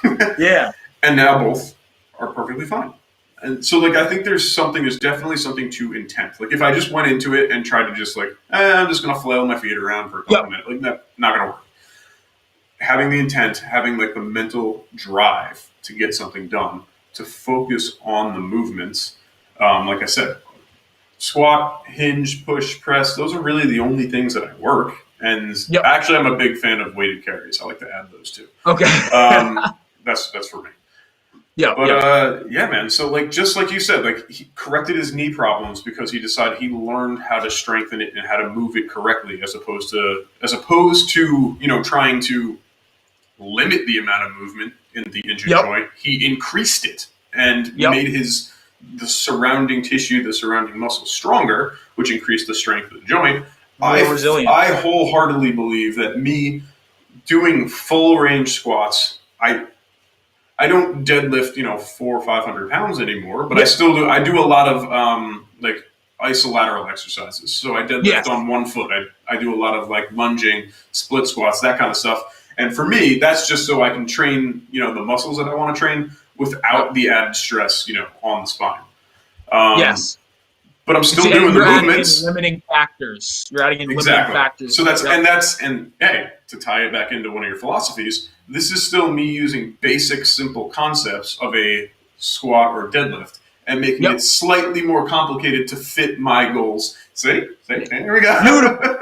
like, Yeah. and now both are perfectly fine. And so, like, I think there's definitely something to intent. Like, if I just went into it and tried to just like, I'm just gonna flail my feet around for a couple minutes, like, not gonna work. Having the intent, having like the mental drive to get something done, to focus on the movements. Like I said, squat, hinge, push, press, those are really the only things that I work. And actually, I'm a big fan of weighted carries. I like to add those too. Okay. That's for me. Yeah. But yeah, man. So like, just like you said, like, he corrected his knee problems because he decided he learned how to strengthen it and how to move it correctly, as opposed to trying to limit the amount of movement in the injured joint. He increased it and made the surrounding tissue, the surrounding muscle stronger, which increased the strength of the joint. I wholeheartedly believe that me doing full range squats, I don't deadlift 400 or 500 pounds anymore, but I still do. I do a lot of like isolateral exercises. So I deadlift on one foot. I do a lot of like lunging, split squats, that kind of stuff. And for me, that's just so I can train the muscles that I want to train without the added stress on the spine. But I'm still doing the movements. Limiting factors. You're adding in limiting factors. So and hey, to tie it back into one of your philosophies, this is still me using basic, simple concepts of a squat or deadlift and making it slightly more complicated to fit my goals. See, here we go. Beautiful.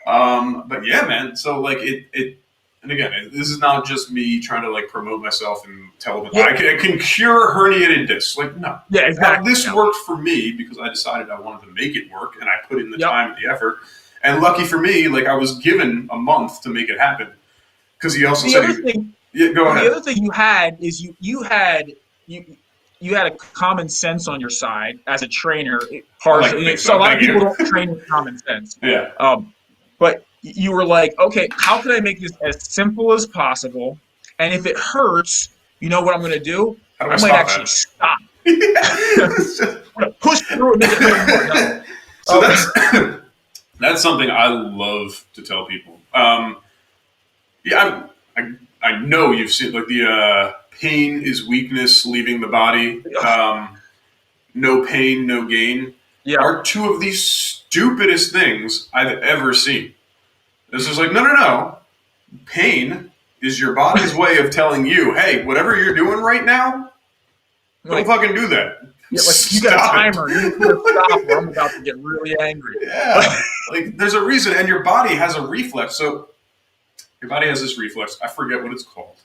But yeah, man. So like it. And again, this is not just me trying to like promote myself and tell them I can cure herniated discs. Like, no. Yeah, exactly. This worked for me because I decided I wanted to make it work, and I put in the time and the effort. And lucky for me, like, I was given a month to make it happen. Because he also said, go ahead. The other thing you had is you had a common sense on your side as a trainer. Partially, so a lot of people don't train with common sense. Yeah. But you were like, okay, how can I make this as simple as possible? And if it hurts, you know what I'm going to do? I might actually stop. I'm going to push through and make it hurt more. So that's something I love to tell people. I know you've seen like the pain is weakness leaving the body. No pain, no gain. Are two of the stupidest things I've ever seen. This is like, no. Pain is your body's way of telling you, hey, whatever you're doing right now, don't fucking do that. Yeah, like, you got a timer. You need to stop or I'm about to get really angry. Yeah. Like, there's a reason, and your body has a reflex. So your body has this reflex. I forget what it's called.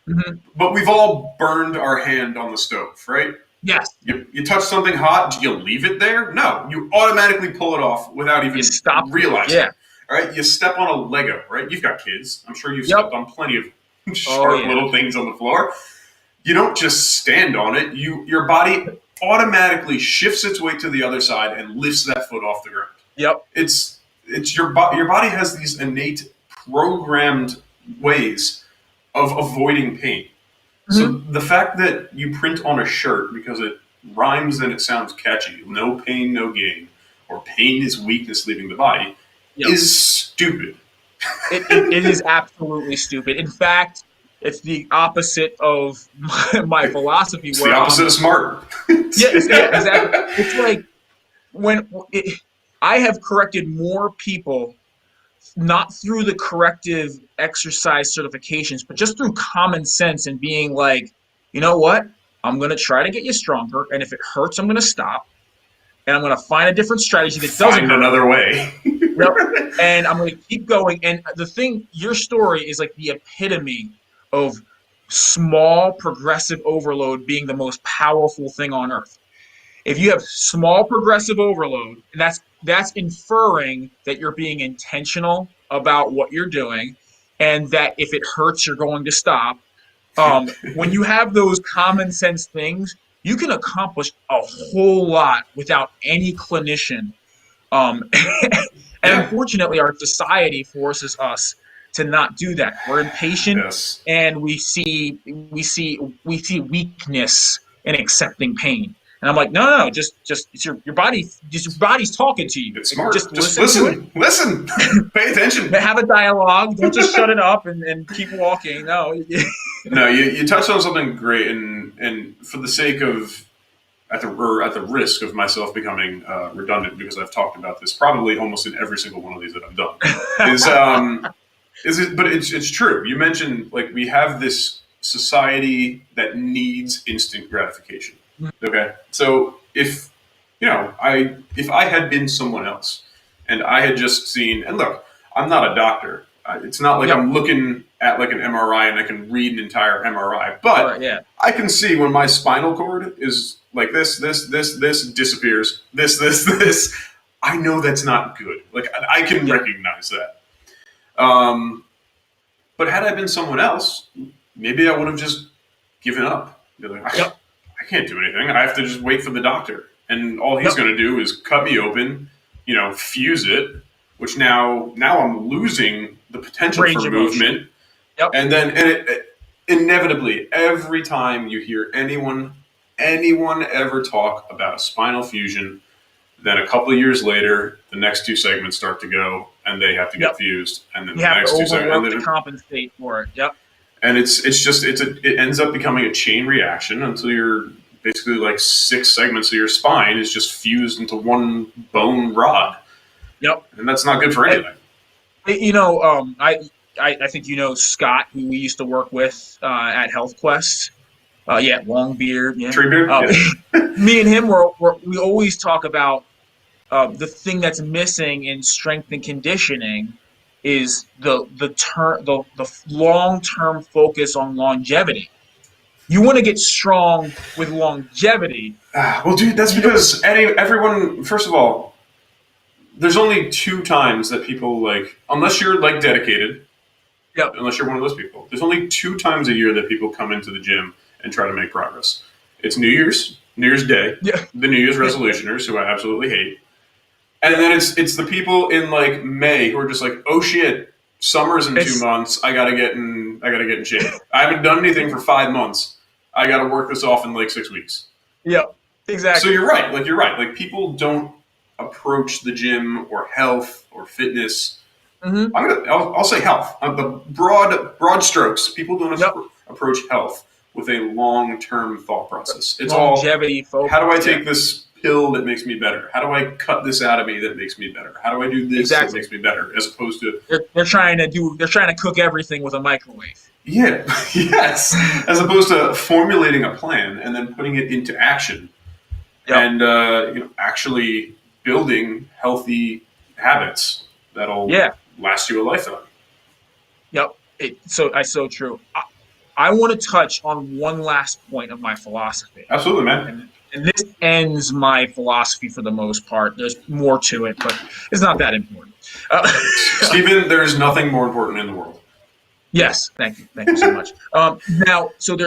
Mm-hmm. But we've all burned our hand on the stove, right? Yes. You touch something hot, do you leave it there? No. You automatically pull it off without even realizing. Yeah. All right, you step on a Lego, right? You've got kids. I'm sure you've stepped on plenty of sharp little things on the floor. You don't just stand on it. Your body automatically shifts its weight to the other side and lifts that foot off the ground. Yep. It's your body has these innate programmed ways of avoiding pain. Mm-hmm. So the fact that you print on a shirt because it rhymes and it sounds catchy, no pain, no gain, or pain is weakness leaving the body, is stupid. It is absolutely stupid. In fact, it's the opposite of my philosophy. It's the opposite of smart. Exactly. It's like I have corrected more people, not through the corrective exercise certifications, but just through common sense and being like, you know what? I'm going to try to get you stronger, and if it hurts, I'm going to stop. And I'm going to find a different strategy that doesn't find another way. And I'm going to keep going. And the thing, your story is like the epitome of small progressive overload being the most powerful thing on earth. If you have small progressive overload, that's inferring that you're being intentional about what you're doing, and that if it hurts, you're going to stop. When you have those common sense things, you can accomplish a whole lot without any clinician. And unfortunately, our society forces us to not do that. We're impatient, and we see weakness in accepting pain. And I'm like, no, just it's your body, just your body's talking to you. It's Like, smart. just Just listen to it. listen, pay attention. Have a dialogue. Don't just shut it up and keep walking. No. No, you touched on something great, and for the sake of at the risk of myself becoming redundant, because I've talked about this probably almost in every single one of these that I've done, is it? But it's true. You mentioned, like, we have this society that needs instant gratification. Okay, so if I had been someone else and I had just seen, and look, I'm not a doctor. It's not like Yep. I'm looking at like an MRI and I can read an entire MRI, but Right, yeah. I can see when my spinal cord is like this disappears, this. I know that's not good. Like, I can recognize that. But had I been someone else, maybe I would have just given up. Be like, I can't do anything. I have to just wait for the doctor, and all he's going to do is cut me open, fuse it. Which now I'm losing the potential Range for of motion. movement. And then it inevitably, every time you hear anyone ever talk about a spinal fusion, then a couple of years later, the next two segments start to go, and they have to get fused, and then You the have next to two segments, overwork to compensate for it. Yep. and it ends up becoming a chain reaction until you're basically like 6 segments of your spine is just fused into one bone rod. Yep. And that's not good for anything. I think Scott, who we used to work with at Health Quest. Long beard. Yeah. Tree beard? Me and him, we always talk about the thing that's missing in strength and conditioning is the long-term focus on longevity. You want to get strong with longevity. Well, dude, that's because everyone, first of all, there's only 2 times that people, like, unless you're like dedicated, unless you're one of those people, there's only 2 times a year that people come into the gym and try to make progress. It's New Year's Day, the New Year's resolutioners, who I absolutely hate, and then it's the people in like May who are just like, oh shit, summer's in 2 months, I gotta get in shape. I haven't done anything for 5 months. I gotta work this off in like 6 weeks. Yep, exactly. So you're right. Like, people don't approach the gym or health or fitness. Mm-hmm. I'll say health. The broad strokes. People don't approach health with a long-term thought process. It's longevity focus. How do I take this pill that makes me better? How do I cut this out of me that makes me better? How do I do this that makes me better? As opposed to they're trying to cook everything with a microwave. Yeah, yes. As opposed to formulating a plan and then putting it into action, and actually building healthy habits that'll last you a lifetime. Yep. So true. I want to touch on one last point of my philosophy. Absolutely, man. And this ends my philosophy for the most part. There's more to it, but it's not that important. Stephen, there's nothing more important in the world. Yes, thank you so much. Now, so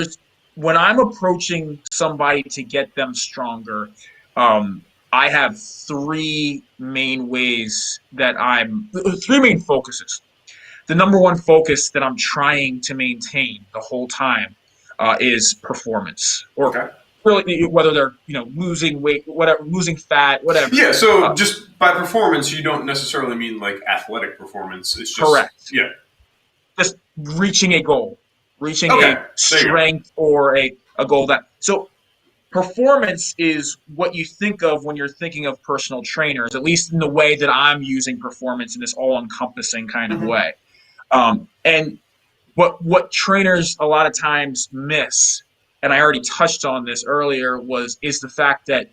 when I'm approaching somebody to get them stronger, I have 3 main ways that 3 main focuses. The number one focus that I'm trying to maintain the whole time is performance, or really whether they're losing weight, whatever, losing fat, whatever. Yeah. So just by performance, you don't necessarily mean like athletic performance. It's just correct. Yeah. Just reaching a goal, reaching a strength or a goal that. So performance is what you think of when you're thinking of personal trainers, at least in the way that I'm using performance in this all-encompassing kind of way. And what trainers a lot of times miss, and I already touched on this earlier, is the fact that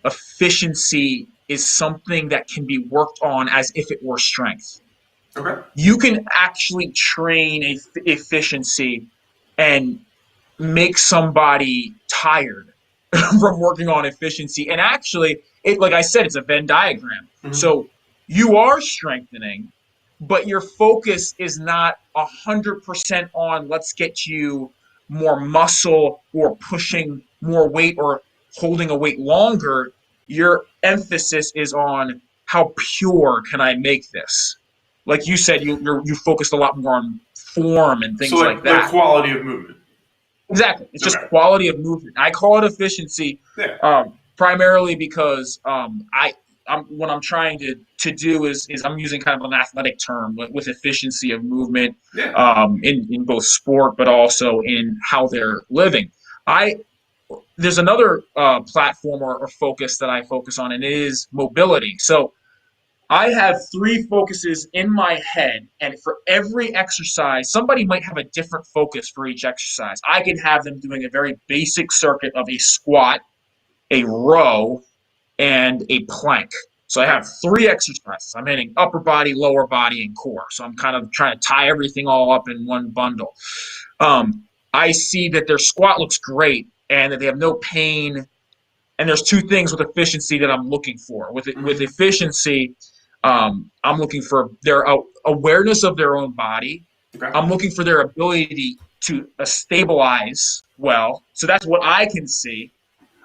efficiency is something that can be worked on as if it were strength. Okay. You can actually train efficiency and make somebody tired from working on efficiency. And actually, like I said, it's a Venn diagram. Mm-hmm. So you are strengthening, but your focus is not 100% on let's get you more muscle or pushing more weight or holding a weight longer. Your emphasis is on how pure can I make this? Like you said, you focused a lot more on form and things like that. The quality of movement. Exactly. It's just Okay. quality of movement. I call it efficiency, Yeah. primarily because what I'm trying to do is I'm using kind of an athletic term with efficiency of movement, Yeah. in both sport but also in how they're living. I There's another platform or focus that I focus on, and it is mobility. So I have three focuses in my head, and for every exercise, somebody might have a different focus for each exercise. I can have them doing a very basic circuit of a squat, a row, and a plank. So I Okay. have three exercises. I'm hitting upper body, lower body, and core. So I'm kind of trying to tie everything all up in one bundle. I see that their squat looks great and that they have no pain. And there's two things with efficiency that I'm looking for. With Mm-hmm. efficiency, I'm looking for their awareness of their own body. Okay. I'm looking for their ability to stabilize well. So that's what I can see.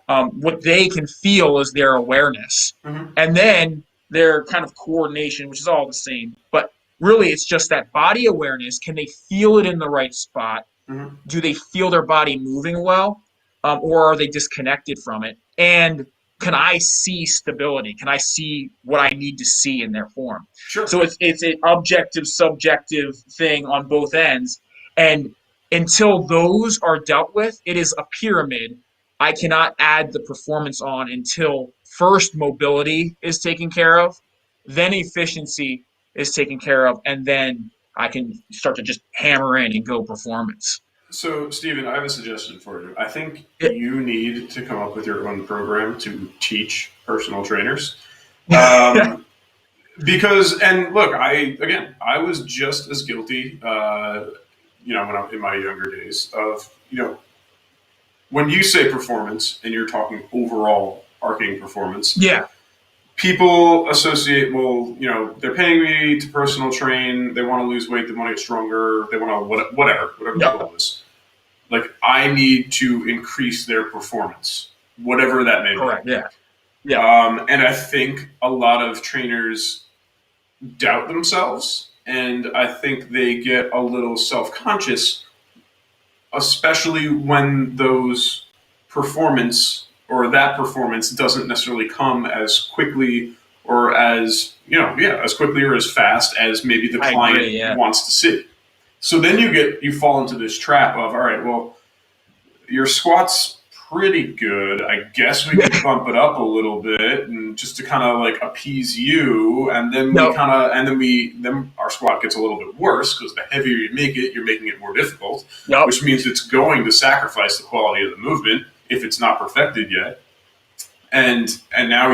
What they can feel is their awareness, Mm-hmm. and then their kind of coordination, which is all the same. But really, it's just that body awareness. Can they feel it in the right spot? Mm-hmm. Do they feel their body moving well, or are they disconnected from it? And can I see stability? Can I see what I need to see in their form? Sure. So it's an objective subjective thing on both ends, and until those are dealt with, it is a pyramid. I cannot add the performance on until first mobility is taken care of, then efficiency is taken care of, and then I can start to just hammer in and go performance. So, Stephen, I have a suggestion for you. I think Yeah. you need to come up with your own program to teach personal trainers. Um, because, and look, I was just as guilty, when I'm in my younger days of, when you say performance and you're talking overall arcing performance, Yeah. people associate, well, they're paying me to personal train. They want to lose weight. They want to get stronger. They want to whatever the Yep. goal is. Like, I need to increase their performance, whatever that may be. Correct. Yeah. Yeah. And I think a lot of trainers doubt themselves, and I think they get a little self-conscious, especially when those performance or that performance doesn't necessarily come as quickly or as quickly or as fast as maybe the I client agree. Yeah. wants to see. So then you fall into this trap of, all right, well, your squat's pretty good. I guess we could bump it up a little bit, and just to kind of like appease you, and then No. then our squat gets a little bit worse because the heavier you make it, you're making it more difficult, Yep. which means it's going to sacrifice the quality of the movement if it's not perfected yet. And now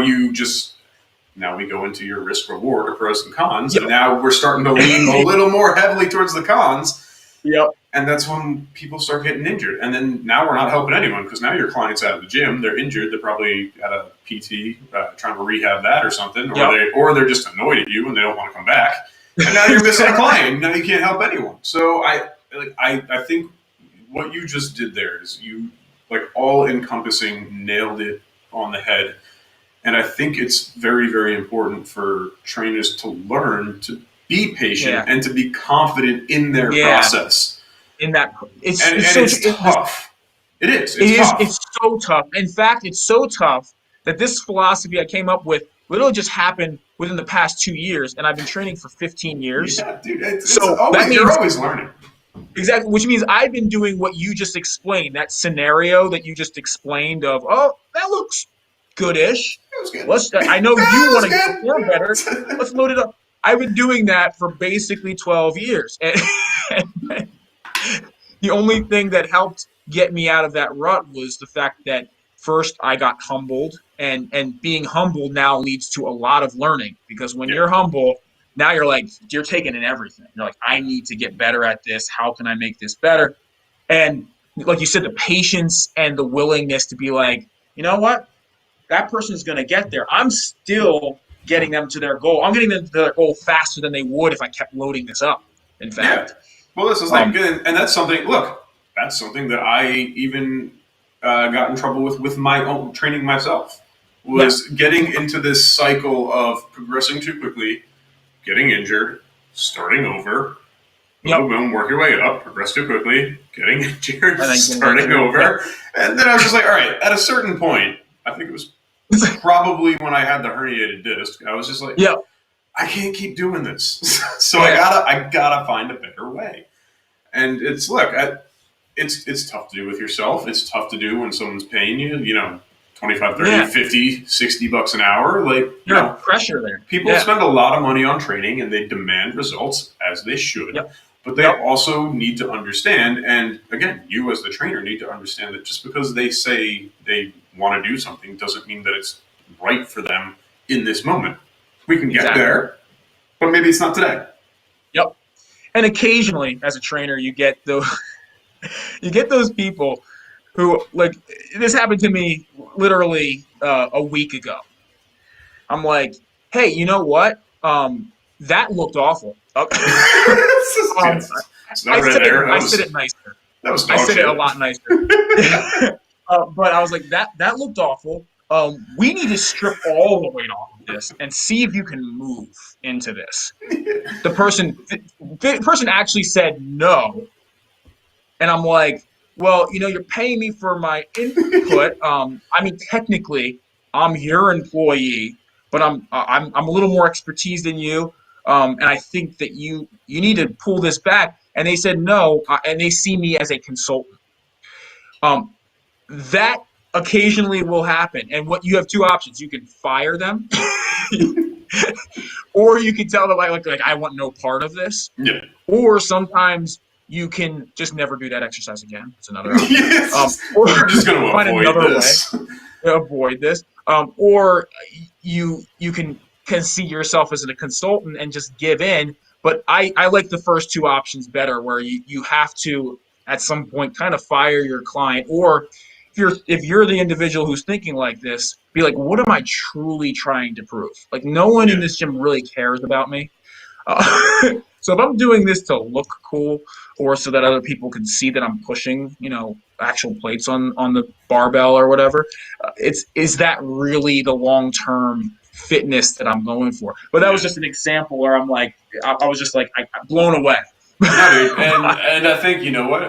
we go into your risk reward or pros and cons, Yep. and now we're starting to lean a little more heavily towards the cons. Yep. And that's when people start getting injured. And then now we're not helping anyone because now your client's out of the gym. They're injured. They're probably at a PT trying to rehab that or something. Yep. Or they're just annoyed at you and they don't want to come back. And now you're missing a client. Now you can't help anyone. So I think what you just did there is you, like, all encompassing, nailed it on the head. And I think it's very, very important for trainers to learn to be patient Yeah. and to be confident in their process. In that, it's tough. It is. It It's is. tough. It's so tough. In fact, it's so tough that this philosophy I came up with literally just happened within the past 2 years, and I've been training for 15 years. Yeah, dude. It's So that always, you're means always learning. exactly, which means I've been doing what you just explained. That scenario that you just explained of, oh, that looks goodish. It was good. I know That you was want to perform better. good. Let's load it up. I've been doing that for basically 12 years. And the only thing that helped get me out of that rut was the fact that first I got humbled, and being humbled now leads to a lot of learning, because when Yeah. you're humble, now you're taking in everything. You're like, I need to get better at this. How can I make this better? And like you said, the patience and the willingness to be like, you know what? That person's going to get there. I'm still getting them to their goal. I'm getting them to their goal faster than they would if I kept loading this up, in Yeah. fact. Well, this is like, and that's something. Look, that's something that I even got in trouble with my own training myself. Was getting into this cycle of progressing too quickly, getting injured, starting over, boom, Yep. boom, boom, work your way up, progress too quickly, getting injured, And then starting over. And then I was just like, all right, at a certain point, I think it was probably when I had the herniated disc, I was just like, Yep. I can't keep doing this. So Yeah. I gotta find a better way. And it's it's tough to do with yourself. It's tough to do when someone's paying you, 25, 30, Yeah. 50, $60 an hour. Like, You're a pressure there. people Yeah. spend a lot of money on training and they demand results as they should. Yep. But they Yep. also need to understand, and again, you as the trainer need to understand that just because they say they want to do something doesn't mean that it's right for them in this moment. We can get Exactly. there, but maybe it's not today. Yep. And occasionally, as a trainer, you get those people who, like, this happened to me literally a week ago. I'm like, hey, you know what? That looked awful. Um, It's not right there. I said it nicer. That was I dog said it a shit. lot nicer. But I was like, that looked awful. We need to strip all the weight off of this and see if you can move into this. The person actually said no, and I'm like, well, you're paying me for my input. I mean, technically, I'm your employee, but I'm a little more expertise than you. And I think that you need to pull this back. And they said no, and they see me as a consultant. Um, that occasionally will happen. And what you have two options: you can fire them, or you can tell them like I want no part of this. Yeah. Or sometimes you can just never do that exercise again. It's another option. Yes. Or We're just going to find avoid another this. way to avoid this. Or you can see yourself as a consultant and just give in. But I like the first two options better, where you have to at some point kind of fire your client, or if you're the individual who's thinking like this, be like, what am I truly trying to prove? Like, no one in Yeah. this gym really cares about me. Uh, so if I'm doing this to look cool, or so that other people can see that I'm pushing, actual plates on the barbell or whatever, is that really the long term fitness that I'm going for? But that was Yeah. just an example where I was just like, I'm blown away. No, dude. And I think, you know what?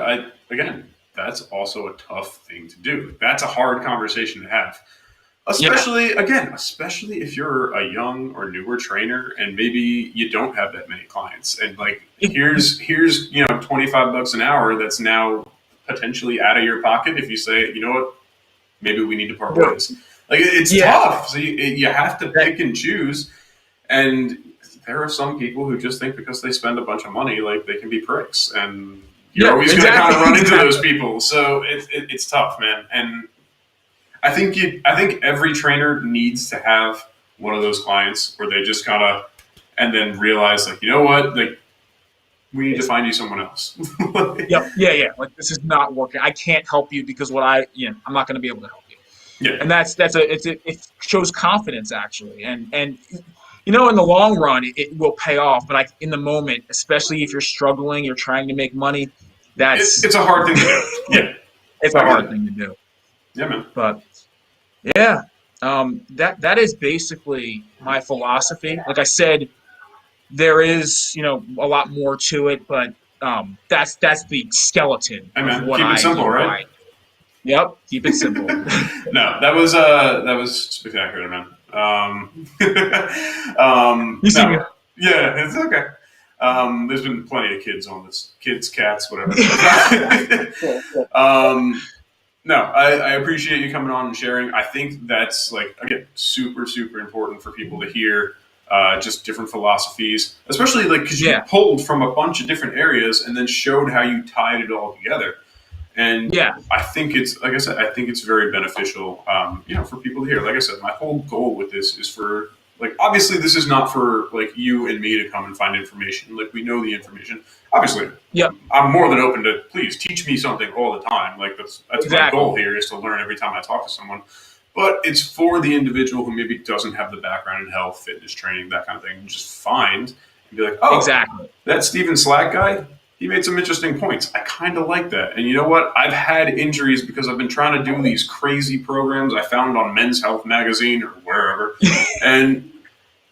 Again, that's also a tough thing to do. That's a hard conversation to have. Yeah, Especially if you're a young or newer trainer and maybe you don't have that many clients. And like here's $25 an hour that's now potentially out of your pocket if you say, you know what, maybe we need to part ways. Like, it's yeah, tough. So you have to pick and choose. And there are some people who just think because they spend a bunch of money, like, they can be pricks, and you're yeah, always going to kind exactly, of run into exactly. those people. So it's tough, man. And I think every trainer needs to have one of those clients where they just kind of and then realize, like, you know what, like, we need to find you someone else. Yep, yeah. Like, this is not working. I can't help you because I'm not going to be able to help you. Yeah. And it shows confidence, actually, and in the long run it will pay off. But in the moment, especially if you're struggling, you're trying to make money, that's It's a hard thing to do. Yeah. it's a I get hard it. thing to do. Yeah, man. But yeah, that is basically my philosophy. Like I said, there is a lot more to it, but that's the skeleton Hey, of man. what Keep it simple, what right? I do. Yep, keep it simple. No, that was spectacular, man. You see me. No, yeah, it's okay. There's been plenty of kids on this, kids, cats, whatever. Cool. No, I appreciate you coming on and sharing. I think that's, like, again, super, super important for people to hear. Just different philosophies, especially like because you Yeah, pulled from a bunch of different areas and then showed how you tied it all together. And yeah, I think it's, like I said, I think it's very beneficial, for people to hear. Like I said, my whole goal with this is for, like, obviously this is not for, like, you and me to come and find information. Like, we know the information. Obviously, yep, I'm more than open to, please teach me something all the time. Like, that's my exactly. goal here, is to learn every time I talk to someone. But it's for the individual who maybe doesn't have the background in health, fitness training, that kind of thing. Just find and be like, oh, Exactly. that Steven Slack guy, he made some interesting points. I kind of like that. And you know what? I've had injuries because I've been trying to do these crazy programs I found on Men's Health magazine or wherever. And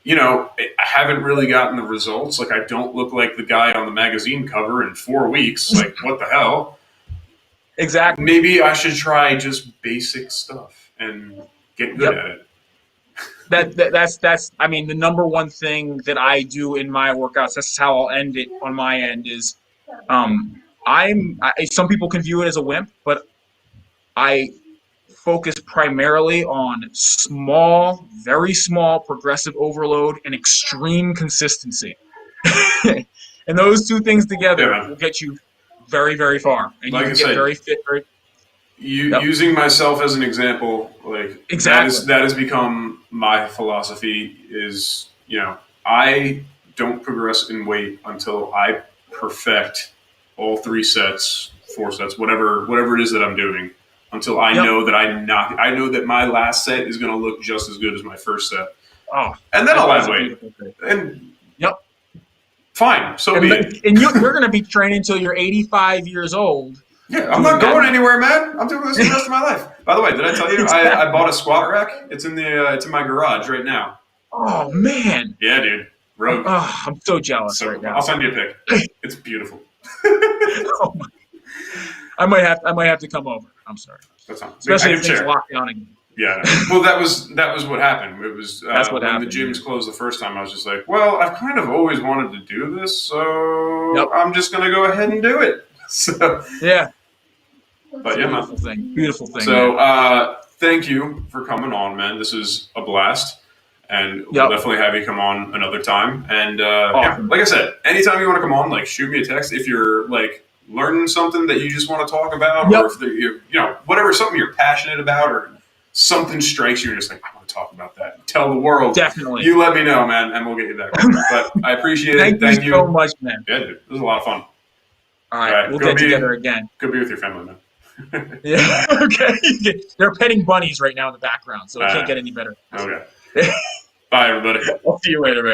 I haven't really gotten the results. Like, I don't look like the guy on the magazine cover in 4 weeks. Like, what the hell? Exactly. Maybe I should try just basic stuff and get good Yep. at it. That's I mean the number one thing that I do in my workouts. That's how I'll end it on my end is some people can view it as a wimp, but I focus primarily on small, very small progressive overload and extreme consistency. And those two things Yeah, together man. will get you very, very far. And you Like I can get said, very fit. Yep, using myself as an example, like exactly. that has become my philosophy. Is I don't progress in weight until I perfect all 3 sets, 4 sets, whatever it is that I'm doing. Until I Yep. know that I know that my last set is going to look just as good as my first set, Oh, and then I'll that's add a weight. beautiful thing. And Yep. fine, so be it. And you're going to be training until you're 85 years old. Yeah, I'm Doing not that going now. anywhere, man. I'm doing this for the rest of my life. By the way, did I tell you I Exactly. bought a squat rack? It's it's in my garage right now. Oh man. Yeah, dude. Rogue. I'm so jealous right So I'll now. send you a pic. It's beautiful. Oh my, I might have to come over. I'm sorry. That's fine. I Especially can if things share. lock down again. Yeah. No. Well, that was what happened. It was That's what when the happened. Yeah. gyms closed the first time. I was just like, well, I've kind of always wanted to do this, so Yep. I'm just gonna go ahead and do it. So, Yeah. but yeah, man. Beautiful thing. Beautiful thing. So, Man. thank you for coming on, man. This is a blast, and we'll Yep. definitely have you come on another time. And yeah, Awesome. like I said, anytime you want to come on, like shoot me a text if you're like learning something that you just want to talk about, Yep. or if whatever something you're passionate about, or something strikes you, you're just like I want to talk about that. Tell the world. Definitely. You let me know, man, and we'll get you back on. But I appreciate it. Thank you so much, man. Yeah, dude, this was a lot of fun. All right. We'll get together again. Go be with your family, man. Yeah. Okay. They're petting bunnies right now in the background, so it can't get any better. Okay. Bye, everybody. I'll see you later, man.